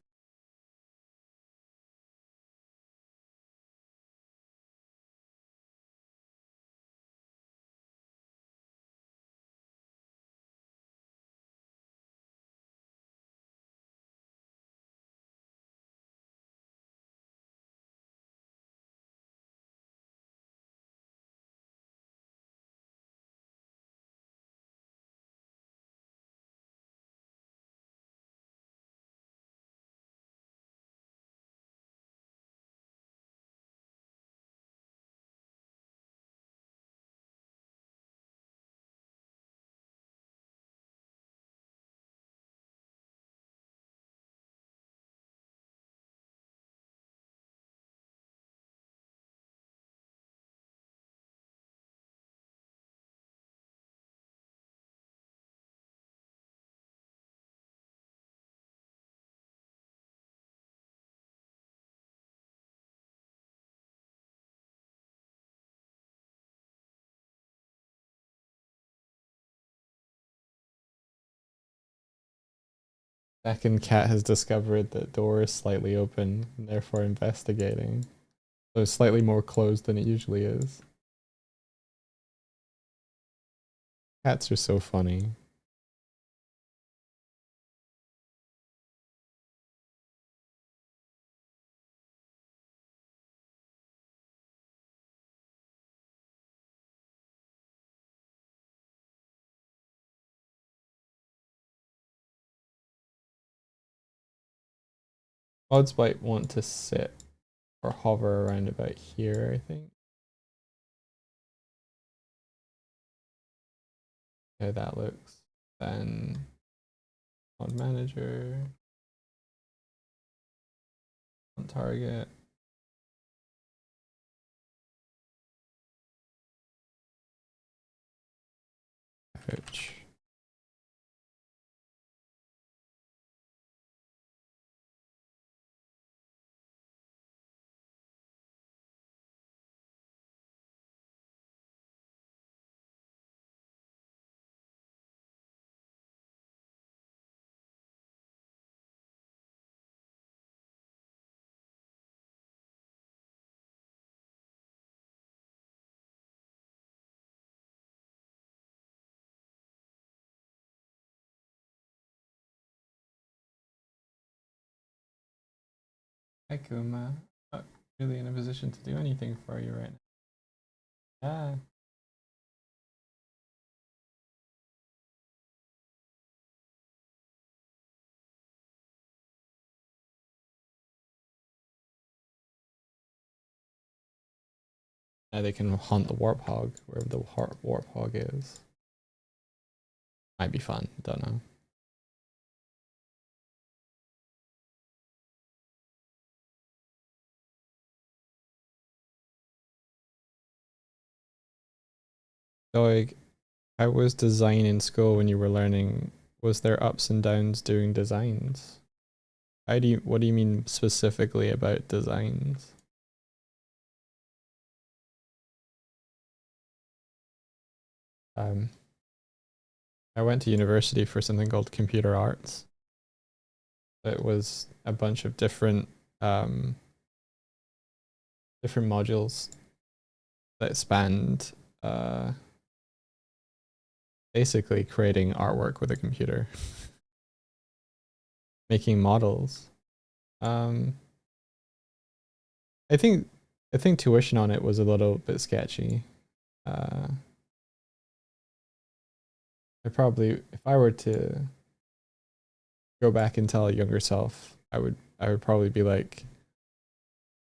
S1: Second cat has discovered that door is slightly open and therefore investigating. So it's slightly more closed than it usually is. Cats are so funny. Odds might want to sit or hover around about here, I think. How that looks. Then mod manager on target. Ouch. Hi Kuma. Not really in a position to do anything for you right now. Yeah. Now they can hunt the warthog wherever the warthog is. Might be fun. Don't know. So like, I was design in school when you were learning. Was there ups and downs doing designs? What do you mean specifically about designs? Um, I went to university for something called computer arts. It was a bunch of um, different modules that spanned basically creating artwork with a computer, making models. Um, I think tuition on it was a little bit sketchy. Uh, if I were to go back and tell a younger self, I would probably be like,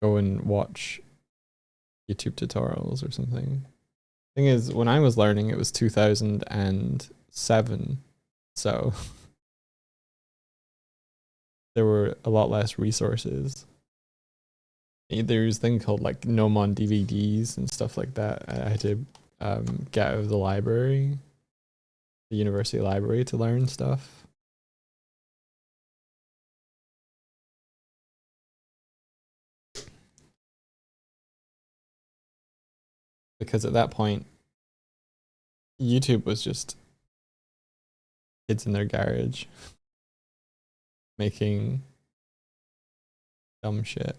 S1: go and watch YouTube tutorials or something. Thing is, when I was learning, it was 2007, so there were a lot less resources. There's a thing called like Gnomon DVDs and stuff like that. I had to get out of the library, the university library, to learn stuff. because at that point, YouTube was just kids in their garage making dumb shit.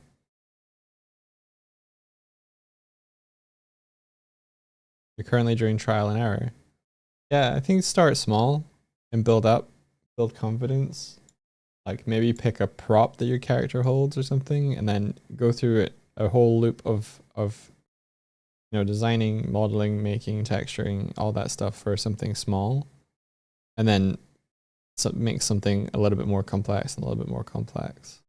S1: You're currently doing trial and error. Yeah, I think start small and build up, build confidence. Like maybe pick a prop that your character holds or something, and then go through it a whole loop of designing, modeling, making, texturing, all that stuff for something small, and then make something a little bit more complex and a little bit more complex.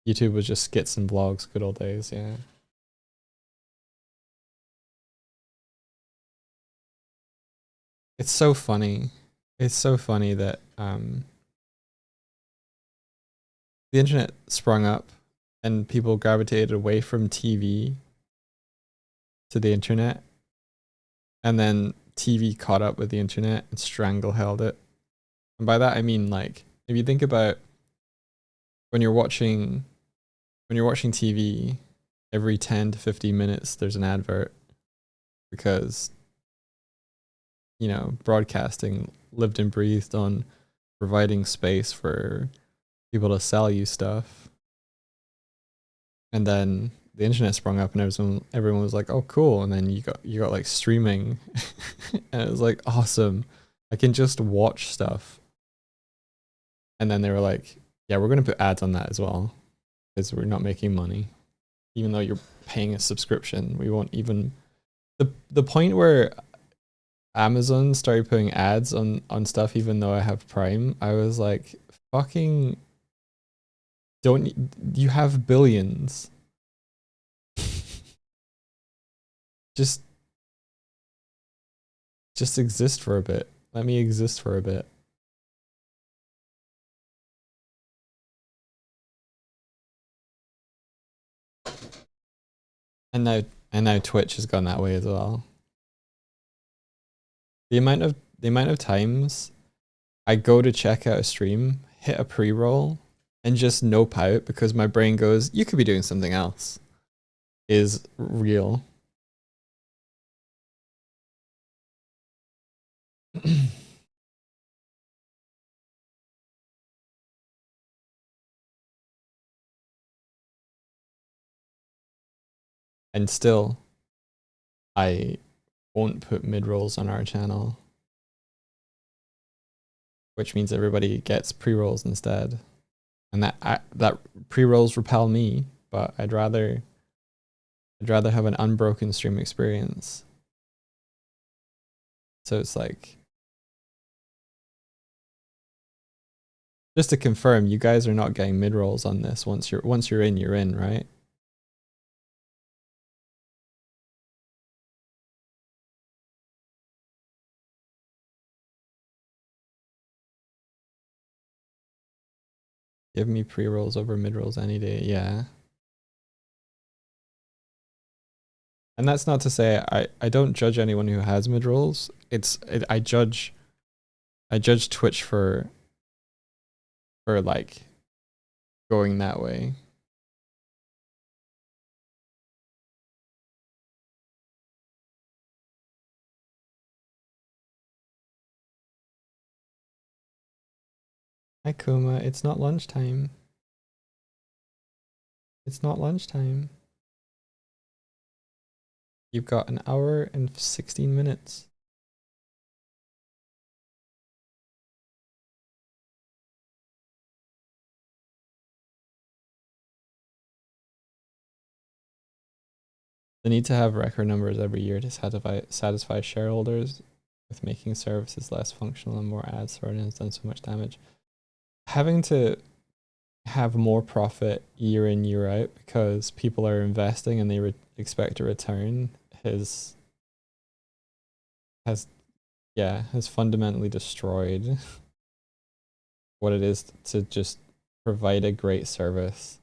S1: YouTube was just skits and vlogs, good old days, yeah. It's so funny. It's so funny that the internet sprung up and people gravitated away from TV to the internet, and then TV caught up with the internet and strangled it. And by that I mean, like, if you think about when you're watching TV, every 10 to 15 minutes there's an advert, because broadcasting lived and breathed on providing space for people to sell you stuff. And then the internet sprung up and everyone was like, oh cool, and then you got like streaming and it was like, awesome, I can just watch stuff. And then they were like, yeah, we're gonna put ads on that as well, because we're not making money even though you're paying a subscription. We won't even the point where Amazon started putting ads on stuff even though I have Prime, I was like, fucking, don't you have billions? just exist for a bit. Let me exist for a bit. And now Twitch has gone that way as well. The amount of times I go to check out a stream, hit a pre-roll, and just nope out because my brain goes, you could be doing something else, is real. And still, I won't put mid-rolls on our channel, which means everybody gets pre-rolls instead. And that pre-rolls repel me, but I'd rather have an unbroken stream experience. So it's like, just to confirm, you guys are not getting mid-rolls on this. Once you're in, right? Give me pre-rolls over mid-rolls any day, yeah. And that's not to say I don't judge anyone who has mid-rolls. I judge Twitch for like going that way. Hi Kuma, it's not lunchtime. It's not lunchtime. You've got an hour and 16 minutes. The need to have record numbers every year to satisfy shareholders with making services less functional and more ads thrown in has done so much damage. Having to have more profit year in, year out because people are investing and they expect a return has fundamentally destroyed what it is to just provide a great service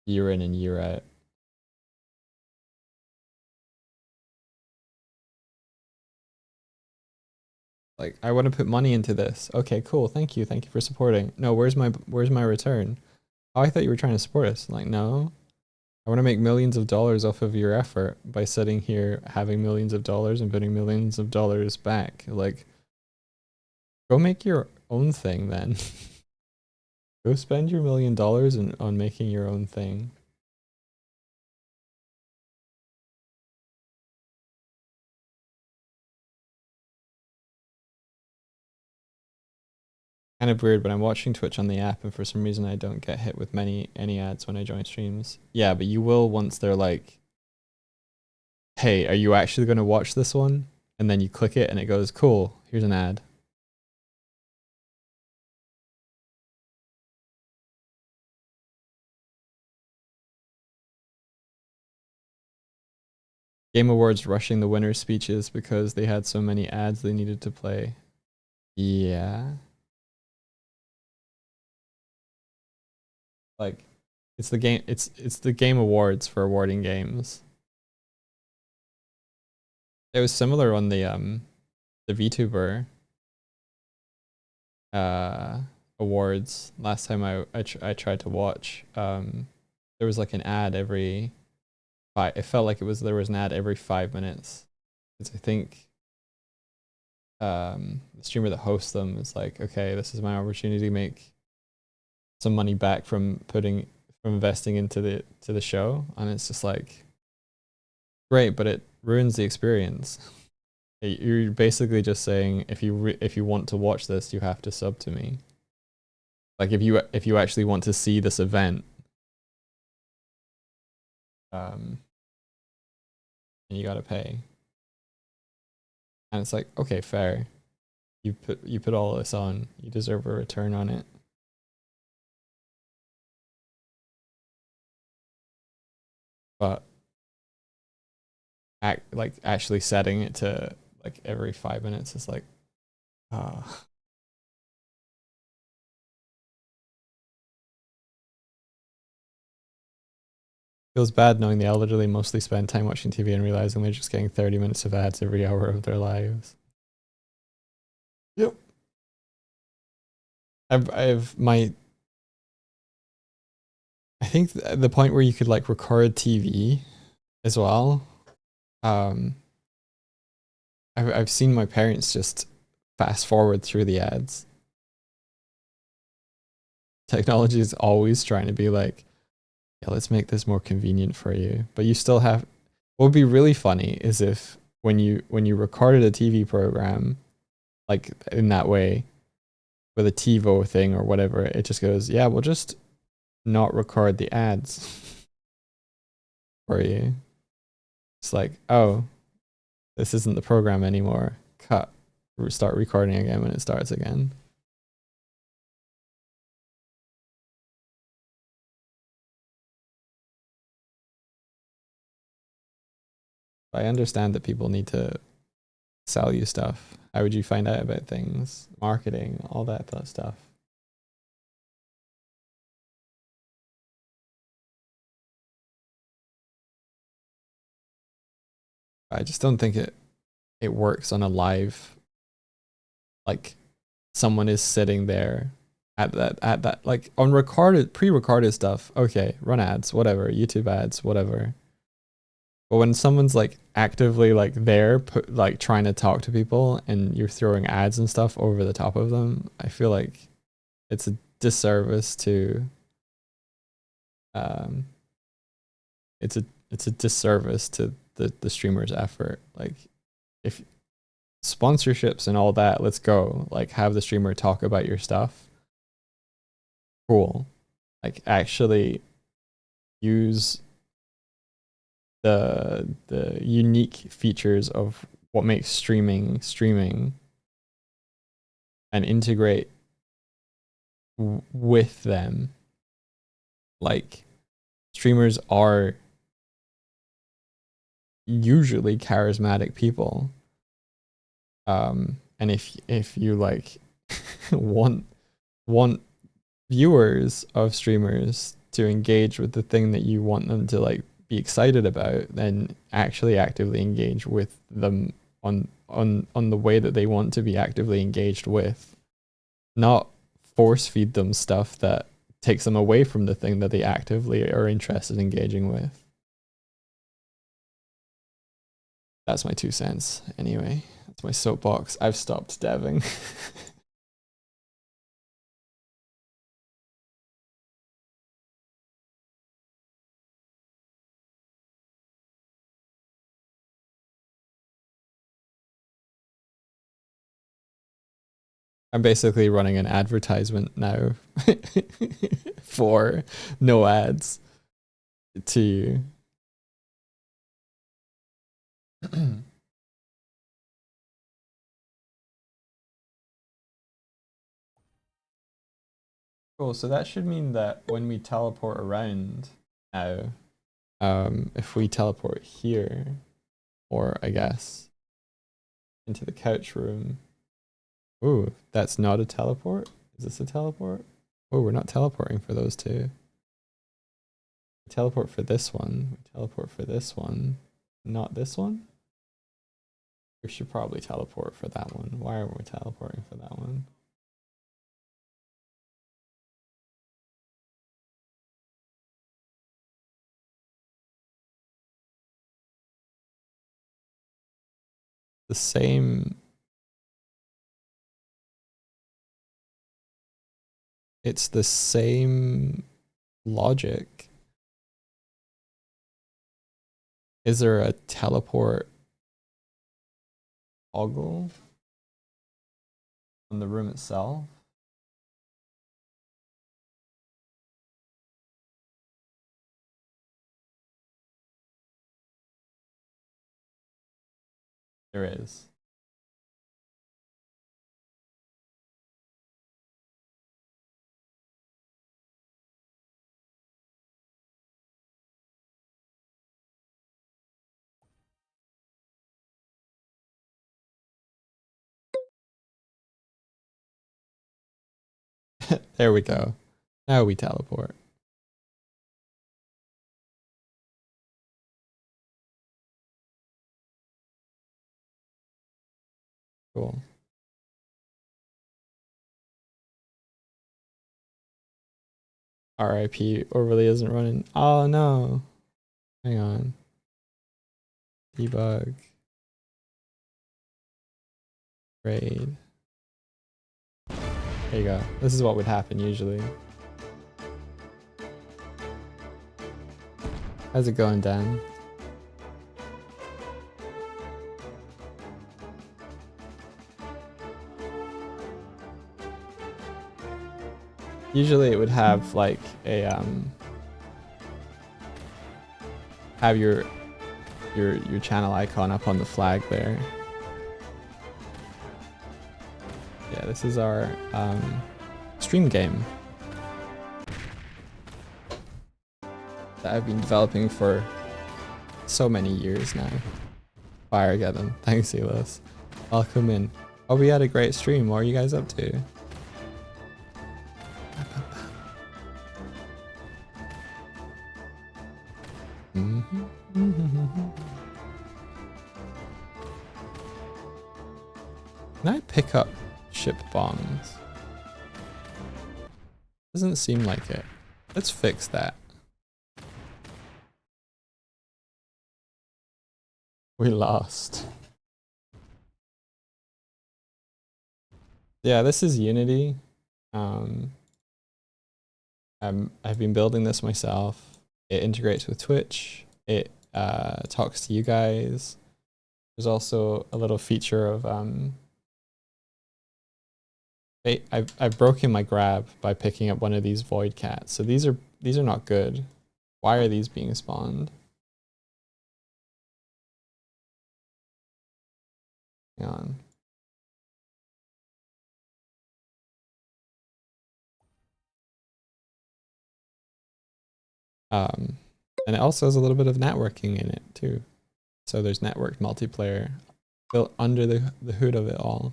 S1: year in and year out. Like, I want to put money into this. Okay, cool. Thank you for supporting. No, where's my return? Oh, I thought you were trying to support us. Like, no. I want to make millions of dollars off of your effort by sitting here having millions of dollars and putting millions of dollars back. Like, go make your own thing then. Go spend your $1 million on making your own thing. Kind of weird, but I'm watching Twitch on the app, and for some reason I don't get hit with any ads when I join streams. Yeah, but you will once they're like, "Hey, are you actually going to watch this one?" And then you click it, and it goes, "Cool, here's an ad." Game Awards rushing the winners' speeches because they had so many ads they needed to play. Yeah. Like, it's the Game Awards for awarding games. It was similar on the VTuber awards last time I tried to watch. There was like an ad every it felt like there was an ad every 5 minutes. Because I think the streamer that hosts them is like, okay, this is my opportunity to make some money back from investing into the show, and it's just like, great, but it ruins the experience. You're basically just saying, if you want to watch this, you have to sub to me. Like, if you actually want to see this event, and you gotta pay. And it's like, okay, fair. You put all this on, you deserve a return on it. But actually setting it to like every 5 minutes is like, feels bad knowing they elderly mostly spend time watching TV and realizing they're just getting 30 minutes of ads every hour of their lives. Yep. I think the point where you could like record TV as well. I've seen my parents just fast forward through the ads. Technology is always trying to be like, yeah, let's make this more convenient for you. But you still have, what would be really funny is if when you recorded a TV program, like in that way, with a TiVo thing or whatever, it just goes, yeah, we'll just not record the ads for you. It's like, oh, this isn't the program anymore. Cut. Start recording again when it starts again. I understand that people need to sell you stuff. How would you find out about things? Marketing, all that stuff. I just don't think it works on a live, like someone is sitting there at that like on pre-recorded stuff. Okay, run ads, whatever, YouTube ads, whatever. But when someone's like actively like there, like trying to talk to people, and you're throwing ads and stuff over the top of them, I feel like it's a disservice to it's a disservice to the streamer's effort. Like, if sponsorships and all that, let's go. Like, have the streamer talk about your stuff. Cool. Like, actually use the unique features of what makes streaming and integrate with them. Like, streamers are usually charismatic people, and if you like want viewers of streamers to engage with the thing that you want them to like be excited about, then actually actively engage with them on the way that they want to be actively engaged with, not force feed them stuff that takes them away from the thing that they actively are interested in engaging with. That's my 2 cents. Anyway, that's my soapbox. I've stopped deving. I'm basically running an advertisement now for no ads to you. Cool, so that should mean that when we teleport around now, if we teleport here, or I guess into the couch room. Ooh, that's not a teleport? Is this a teleport? Oh, we're not teleporting for those two. We teleport for this one. We teleport for this one. Not this one? We should probably teleport for that one. Why are we teleporting for that one? The same. It's the same logic. Is there a teleport toggle on the room itself? There is. There we go. Now we teleport. Cool. RIP overlay isn't running. Oh no. Hang on. Debug. Raid. There you go. This is what would happen usually. How's it going, Dan? Usually it would have like a have your channel icon up on the flag there. Yeah, this is our stream game that I've been developing for so many years now. Firegeddon. Thanks, Elos. Welcome in. Oh, we had a great stream. What are you guys up to? Can I pick up ship bombs? Doesn't seem like it. Let's fix that. We lost. Yeah, this is Unity. I've been building this myself. It integrates with Twitch. It talks to you guys. There's also a little feature of I've broken my grab by picking up one of these void cats. So these are not good. Why are these being spawned? Hang on. And it also has a little bit of networking in it too. So there's networked multiplayer built under the hood of it all.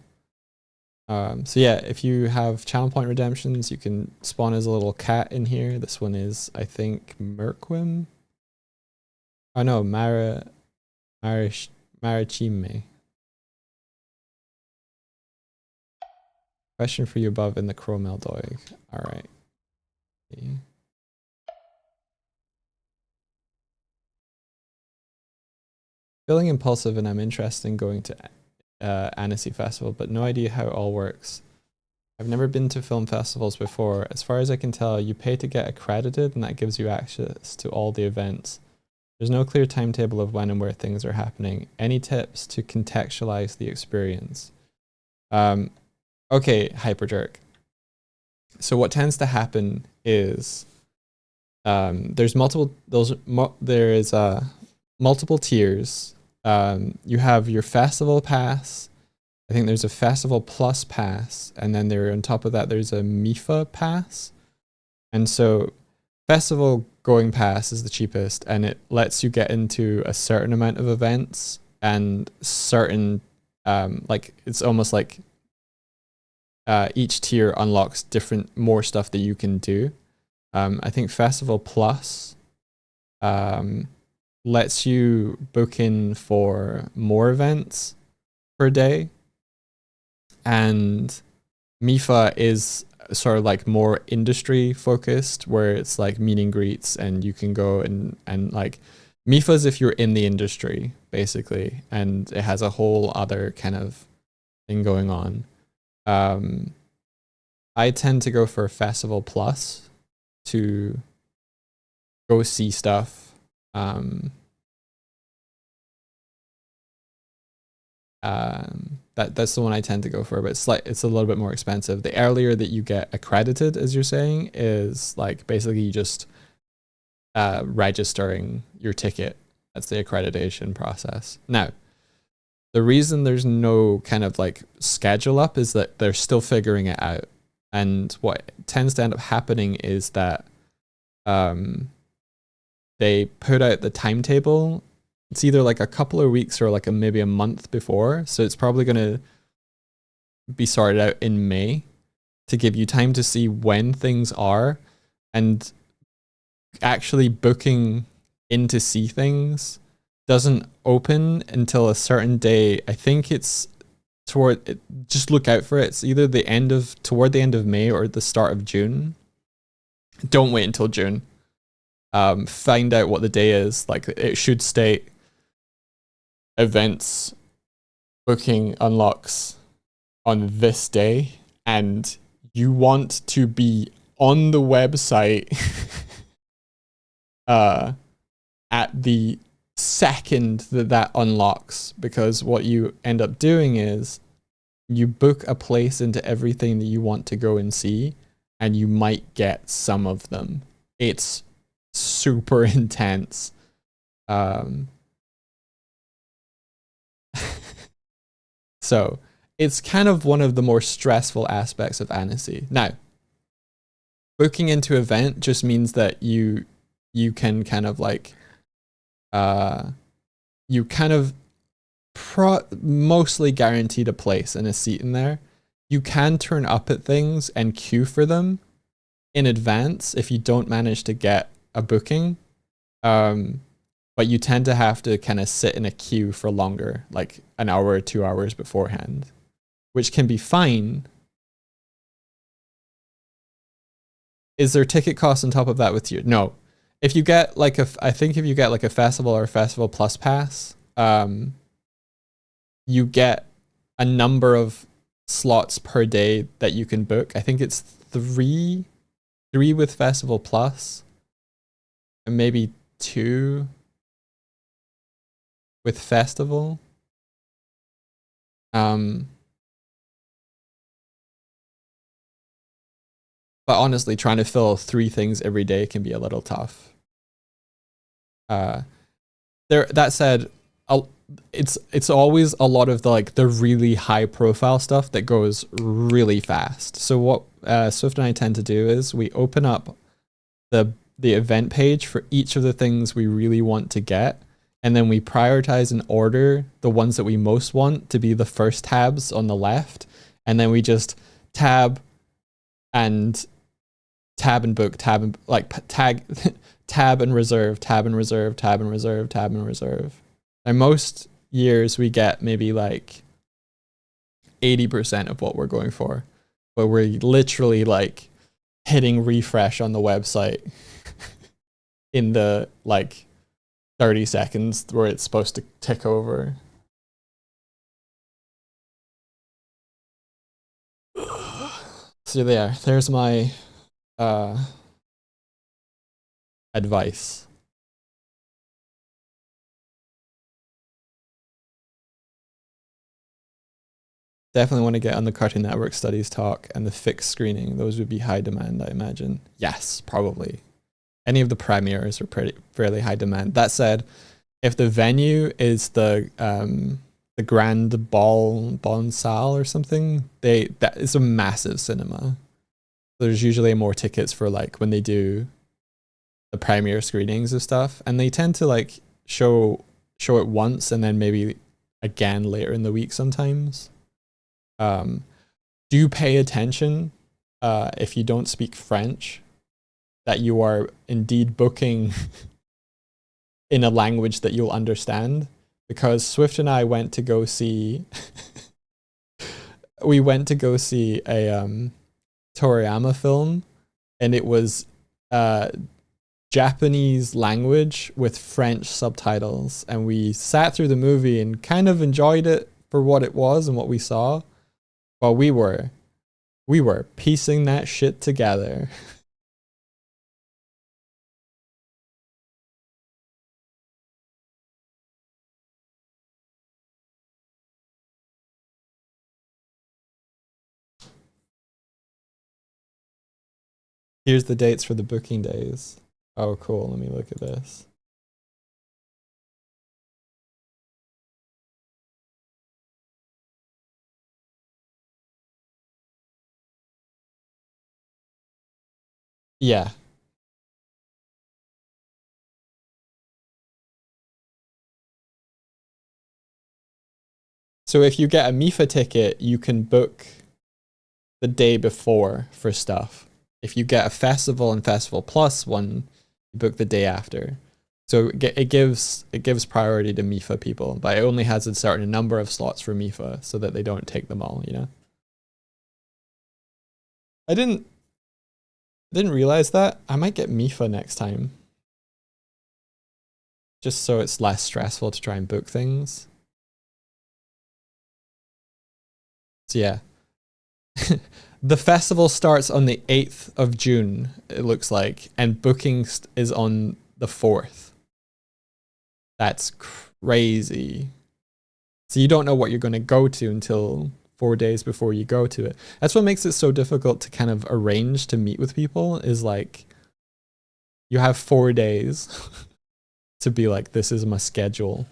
S1: So yeah, if you have channel point redemptions, you can spawn as a little cat in here. This one is, I think, Merquim. Oh no, Marichime. Question for you above in the Chrome Dog. All right. see. Feeling impulsive, and I'm interested in going to Annecy Festival, but no idea how it all works. I've never been to film festivals before. As far as I can tell, you pay to get accredited, and that gives you access to all the events. There's no clear timetable of when and where things are happening. Any tips to contextualize the experience? Okay, Hyperjerk. So what tends to happen is there's multiple tiers. You have your festival pass. I think there's a festival plus pass, and then on top of that there's a MIFA pass. And so festival going pass is the cheapest, and it lets you get into a certain amount of events and certain like it's almost like each tier unlocks more stuff that you can do. I think Festival Plus lets you book in for more events per day, and MIFA is sort of like more industry focused, where it's like meet and greets, and you can go and like MIFA's if you're in the industry basically, and it has a whole other kind of thing going on. I tend to go for Festival Plus to go see stuff. That's the one I tend to go for, but it's a little bit more expensive. The earlier that you get accredited, as you're saying, is like basically you just registering your ticket. That's the accreditation process. Now, the reason there's no kind of like schedule up is that they're still figuring it out. And what tends to end up happening is that they put out the timetable. It's either like a couple of weeks or like maybe a month before. So it's probably going to be sorted out in May to give you time to see when things are, and actually booking in to see things doesn't open until a certain day. I think it's just look out for it. It's either toward the end of May or the start of June. Don't wait until June. Find out what the day is. Like it should state events booking unlocks on this day, and you want to be on the website at the second that unlocks, because what you end up doing is you book a place into everything that you want to go and see, and you might get some of them. It's super intense. So it's kind of one of the more stressful aspects of Annecy. Now, booking into event just means that you can kind of like you kind of mostly guaranteed a place and a seat in there. You can turn up at things and queue for them in advance if you don't manage to get a booking, but you tend to have to kind of sit in a queue for longer, like an hour or 2 hours beforehand, which can be fine. Is there ticket costs on top of that with you? No. If you get like I think if you get like a festival or a festival plus pass, you get a number of slots per day that you can book. I think it's three with festival plus, and maybe 2 with festival. But honestly, trying to fill 3 things every day can be a little tough. That said, it's always a lot of the really high profile stuff that goes really fast. So what Swift and I tend to do is we open up the event page for each of the things we really want to get, and then we prioritize and order the ones that we most want to be the first tabs on the left, and then we just tab and book, tab and tab and reserve, tab and reserve, tab and reserve, tab and reserve. And most years we get maybe like 80% of what we're going for, but we're literally like hitting refresh on the website in the like 30 seconds where it's supposed to tick over. So there's my advice. Definitely want to get on the Cartoon Network Studies talk and the fixed screening. Those would be high demand, I imagine. Yes, probably. Any of the premieres are fairly high demand. That said, if the venue is the Grand Bon Salle or something, that is a massive cinema. There's usually more tickets for like when they do the premiere screenings of stuff, and they tend to like show it once and then maybe again later in the week sometimes. Do pay attention if you don't speak French, that you are indeed booking in a language that you'll understand, because Swift and I went to go see we went to go see a Toriyama film, and it was Japanese language with French subtitles, and we sat through the movie and kind of enjoyed it for what it was and what we saw, but we were piecing that shit together. Here's the dates for the booking days. Oh, cool. Let me look at this. Yeah. So if you get a MIFA ticket, you can book the day before for stuff. If you get a festival and Festival Plus one, you book the day after. So it gives priority to MIFA people, but it only has a certain number of slots for MIFA so that they don't take them all, you know? I didn't realize that. I might get MIFA next time. Just so it's less stressful to try and book things. So yeah. The festival starts on the 8th of June, it looks like, and booking is on the 4th. That's crazy. So you don't know what you're going to go to until 4 days before you go to it. That's what makes it so difficult to kind of arrange to meet with people, is like you have 4 days to be like, this is my schedule.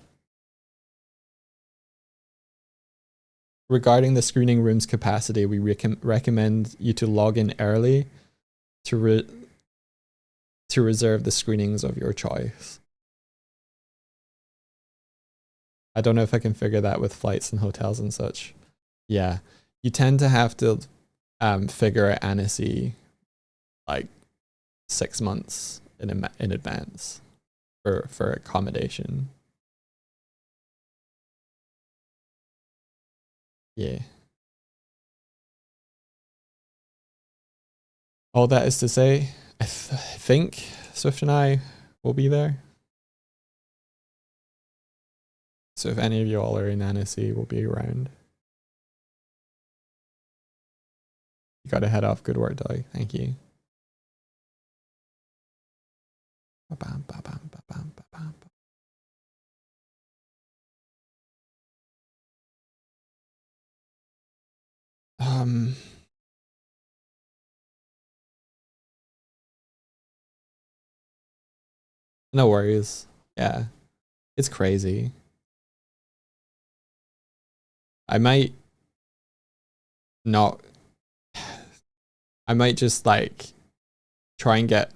S1: Regarding the screening room's capacity, we recommend you to log in early to reserve the screenings of your choice. I don't know if I can figure that with flights and hotels and such. Yeah, you tend to have to figure out Annecy like 6 months in advance for accommodation. Yeah. All that is to say, I think Swift and I will be there. So if any of you all are in Annecy, we'll be around. You gotta head off. Good work, Doug. Thank you. No worries. Yeah, it's crazy. I might not. I might just like try and get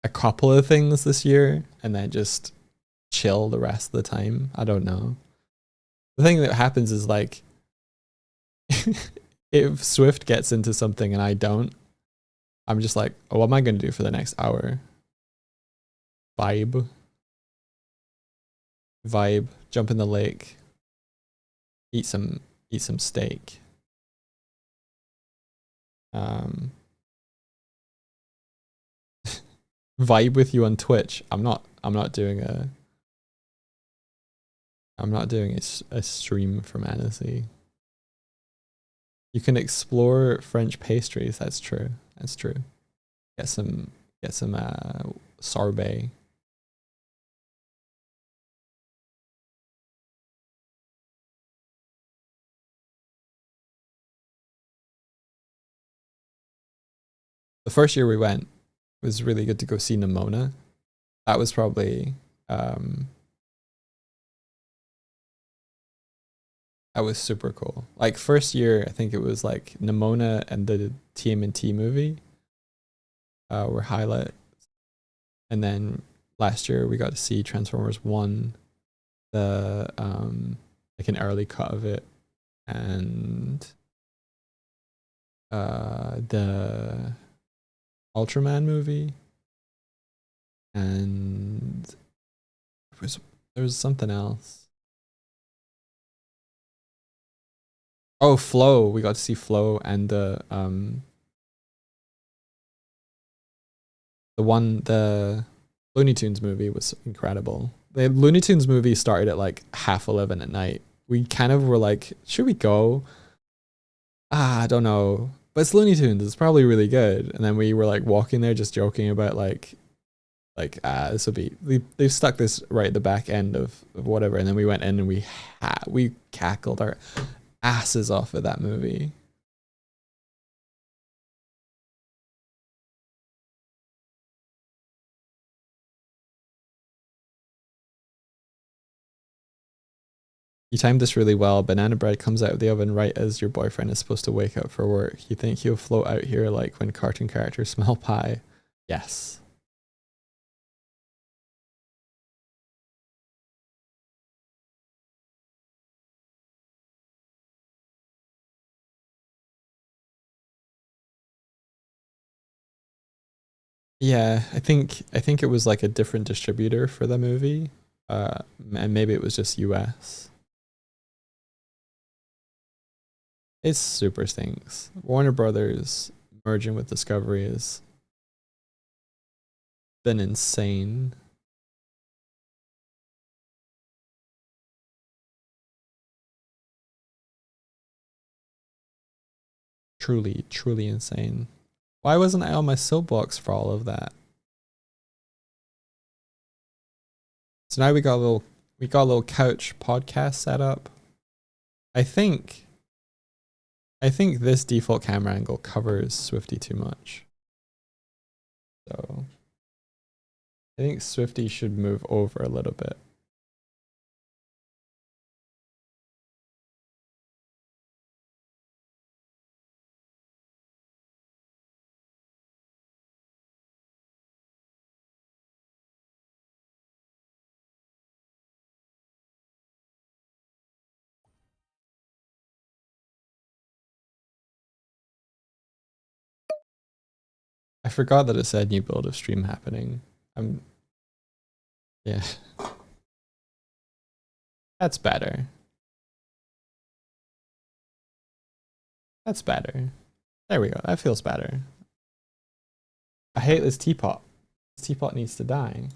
S1: a couple of things this year and then just chill the rest of the time. I don't know. The thing that happens is like if Swift gets into something and I don't, I'm just like, oh, what am I going to do for the next hour? Vibe, jump in the lake, eat some steak. vibe with you on Twitch. I'm not doing a stream from Annecy. You can explore French pastries. That's true. That's true. Get some sorbet. The first year we went, it was really good to go see Nimona. That was probably that was super cool. Like first year, I think it was like Nimona and the TMNT movie were highlights. And then last year we got to see Transformers 1, the like an early cut of it, and the Ultraman movie, and there was something else. Oh, Flow. We got to see Flow and the Looney Tunes movie was incredible. The Looney Tunes movie started at like 11:30 at night. We kind of were like, should we go? I don't know. But it's Looney Tunes. It's probably really good. And then we were like walking there just joking about like this will be they've stuck this right at the back end of whatever. And then we went in and we cackled our asses off of that movie. You timed this really well. Banana bread comes out of the oven right as your boyfriend is supposed to wake up for work. You think he'll float out here like when cartoon characters smell pie? Yes. Yeah, I think it was like a different distributor for the movie. And maybe it was just US. It super stinks. Warner Brothers merging with Discovery has been insane. Truly, truly insane. Why wasn't I on my soapbox for all of that? So now we got a little couch podcast set up. I think this default camera angle covers Swifty too much. So I think Swifty should move over a little bit. I forgot that it said new build of stream happening. Yeah. That's better. That's better. There we go. That feels better. I hate this teapot. This teapot needs to die.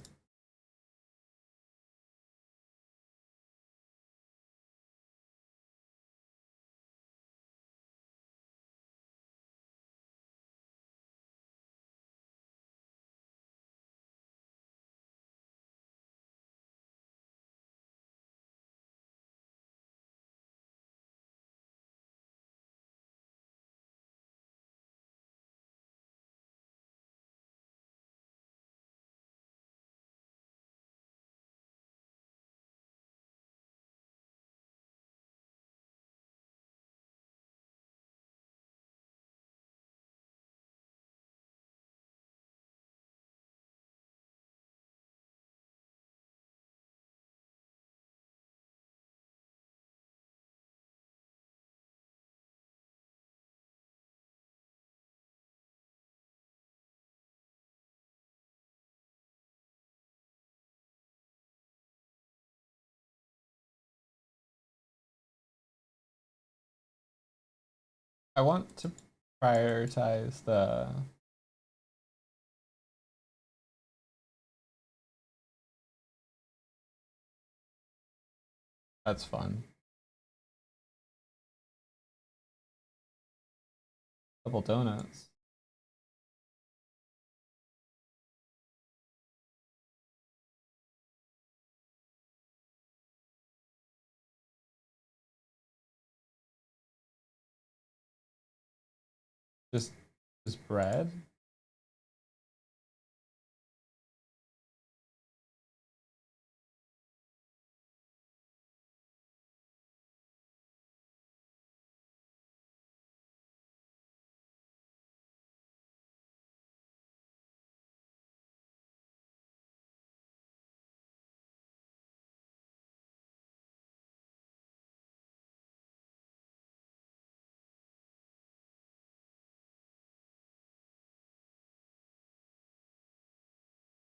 S1: I want to prioritize That's fun. Double donuts. Just bread.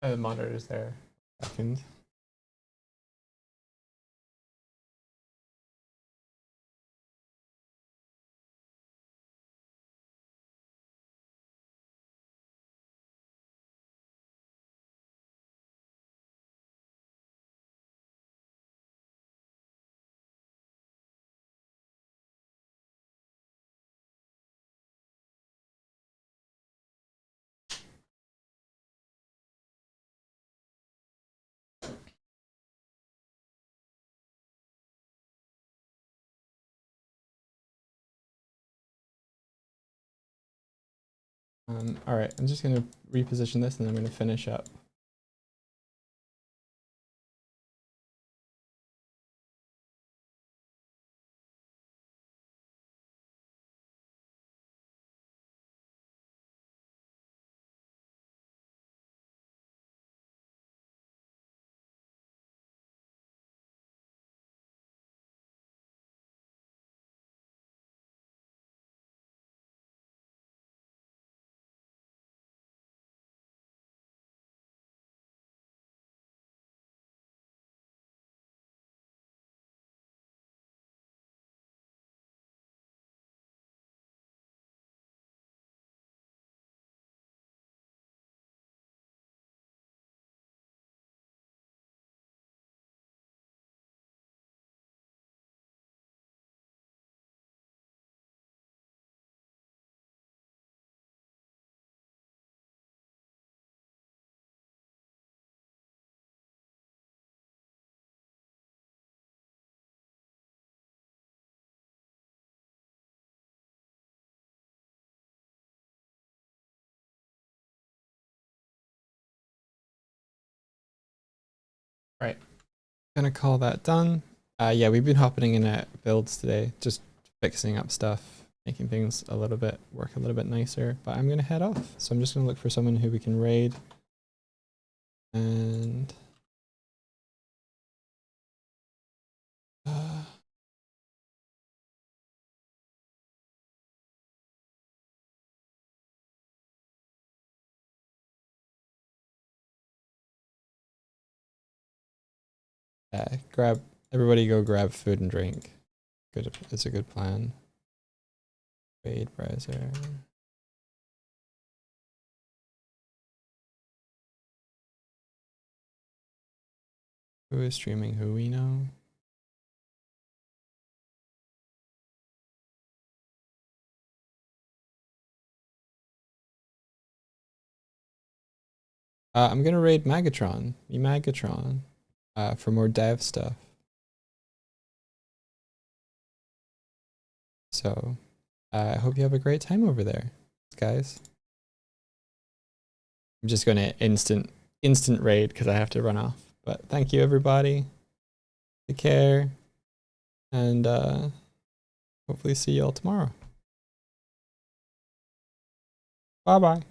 S1: The monitor is there. Second. All right, I'm just gonna reposition this and I'm gonna finish up. All right, gonna call that done. Yeah, we've been hopping in at builds today, just fixing up stuff, making things a little bit work a little bit nicer. But I'm gonna head off, so I'm just gonna look for someone who we can raid, and grab everybody. Go grab food and drink. Good, it's a good plan. Raid browser. Who is streaming? Who we know? I'm gonna raid Magatron, Magatron, for more dev stuff. So, I hope you have a great time over there, guys. I'm just gonna instant raid because I have to run off. But thank you, everybody. Take care, and hopefully see you all tomorrow. Bye bye.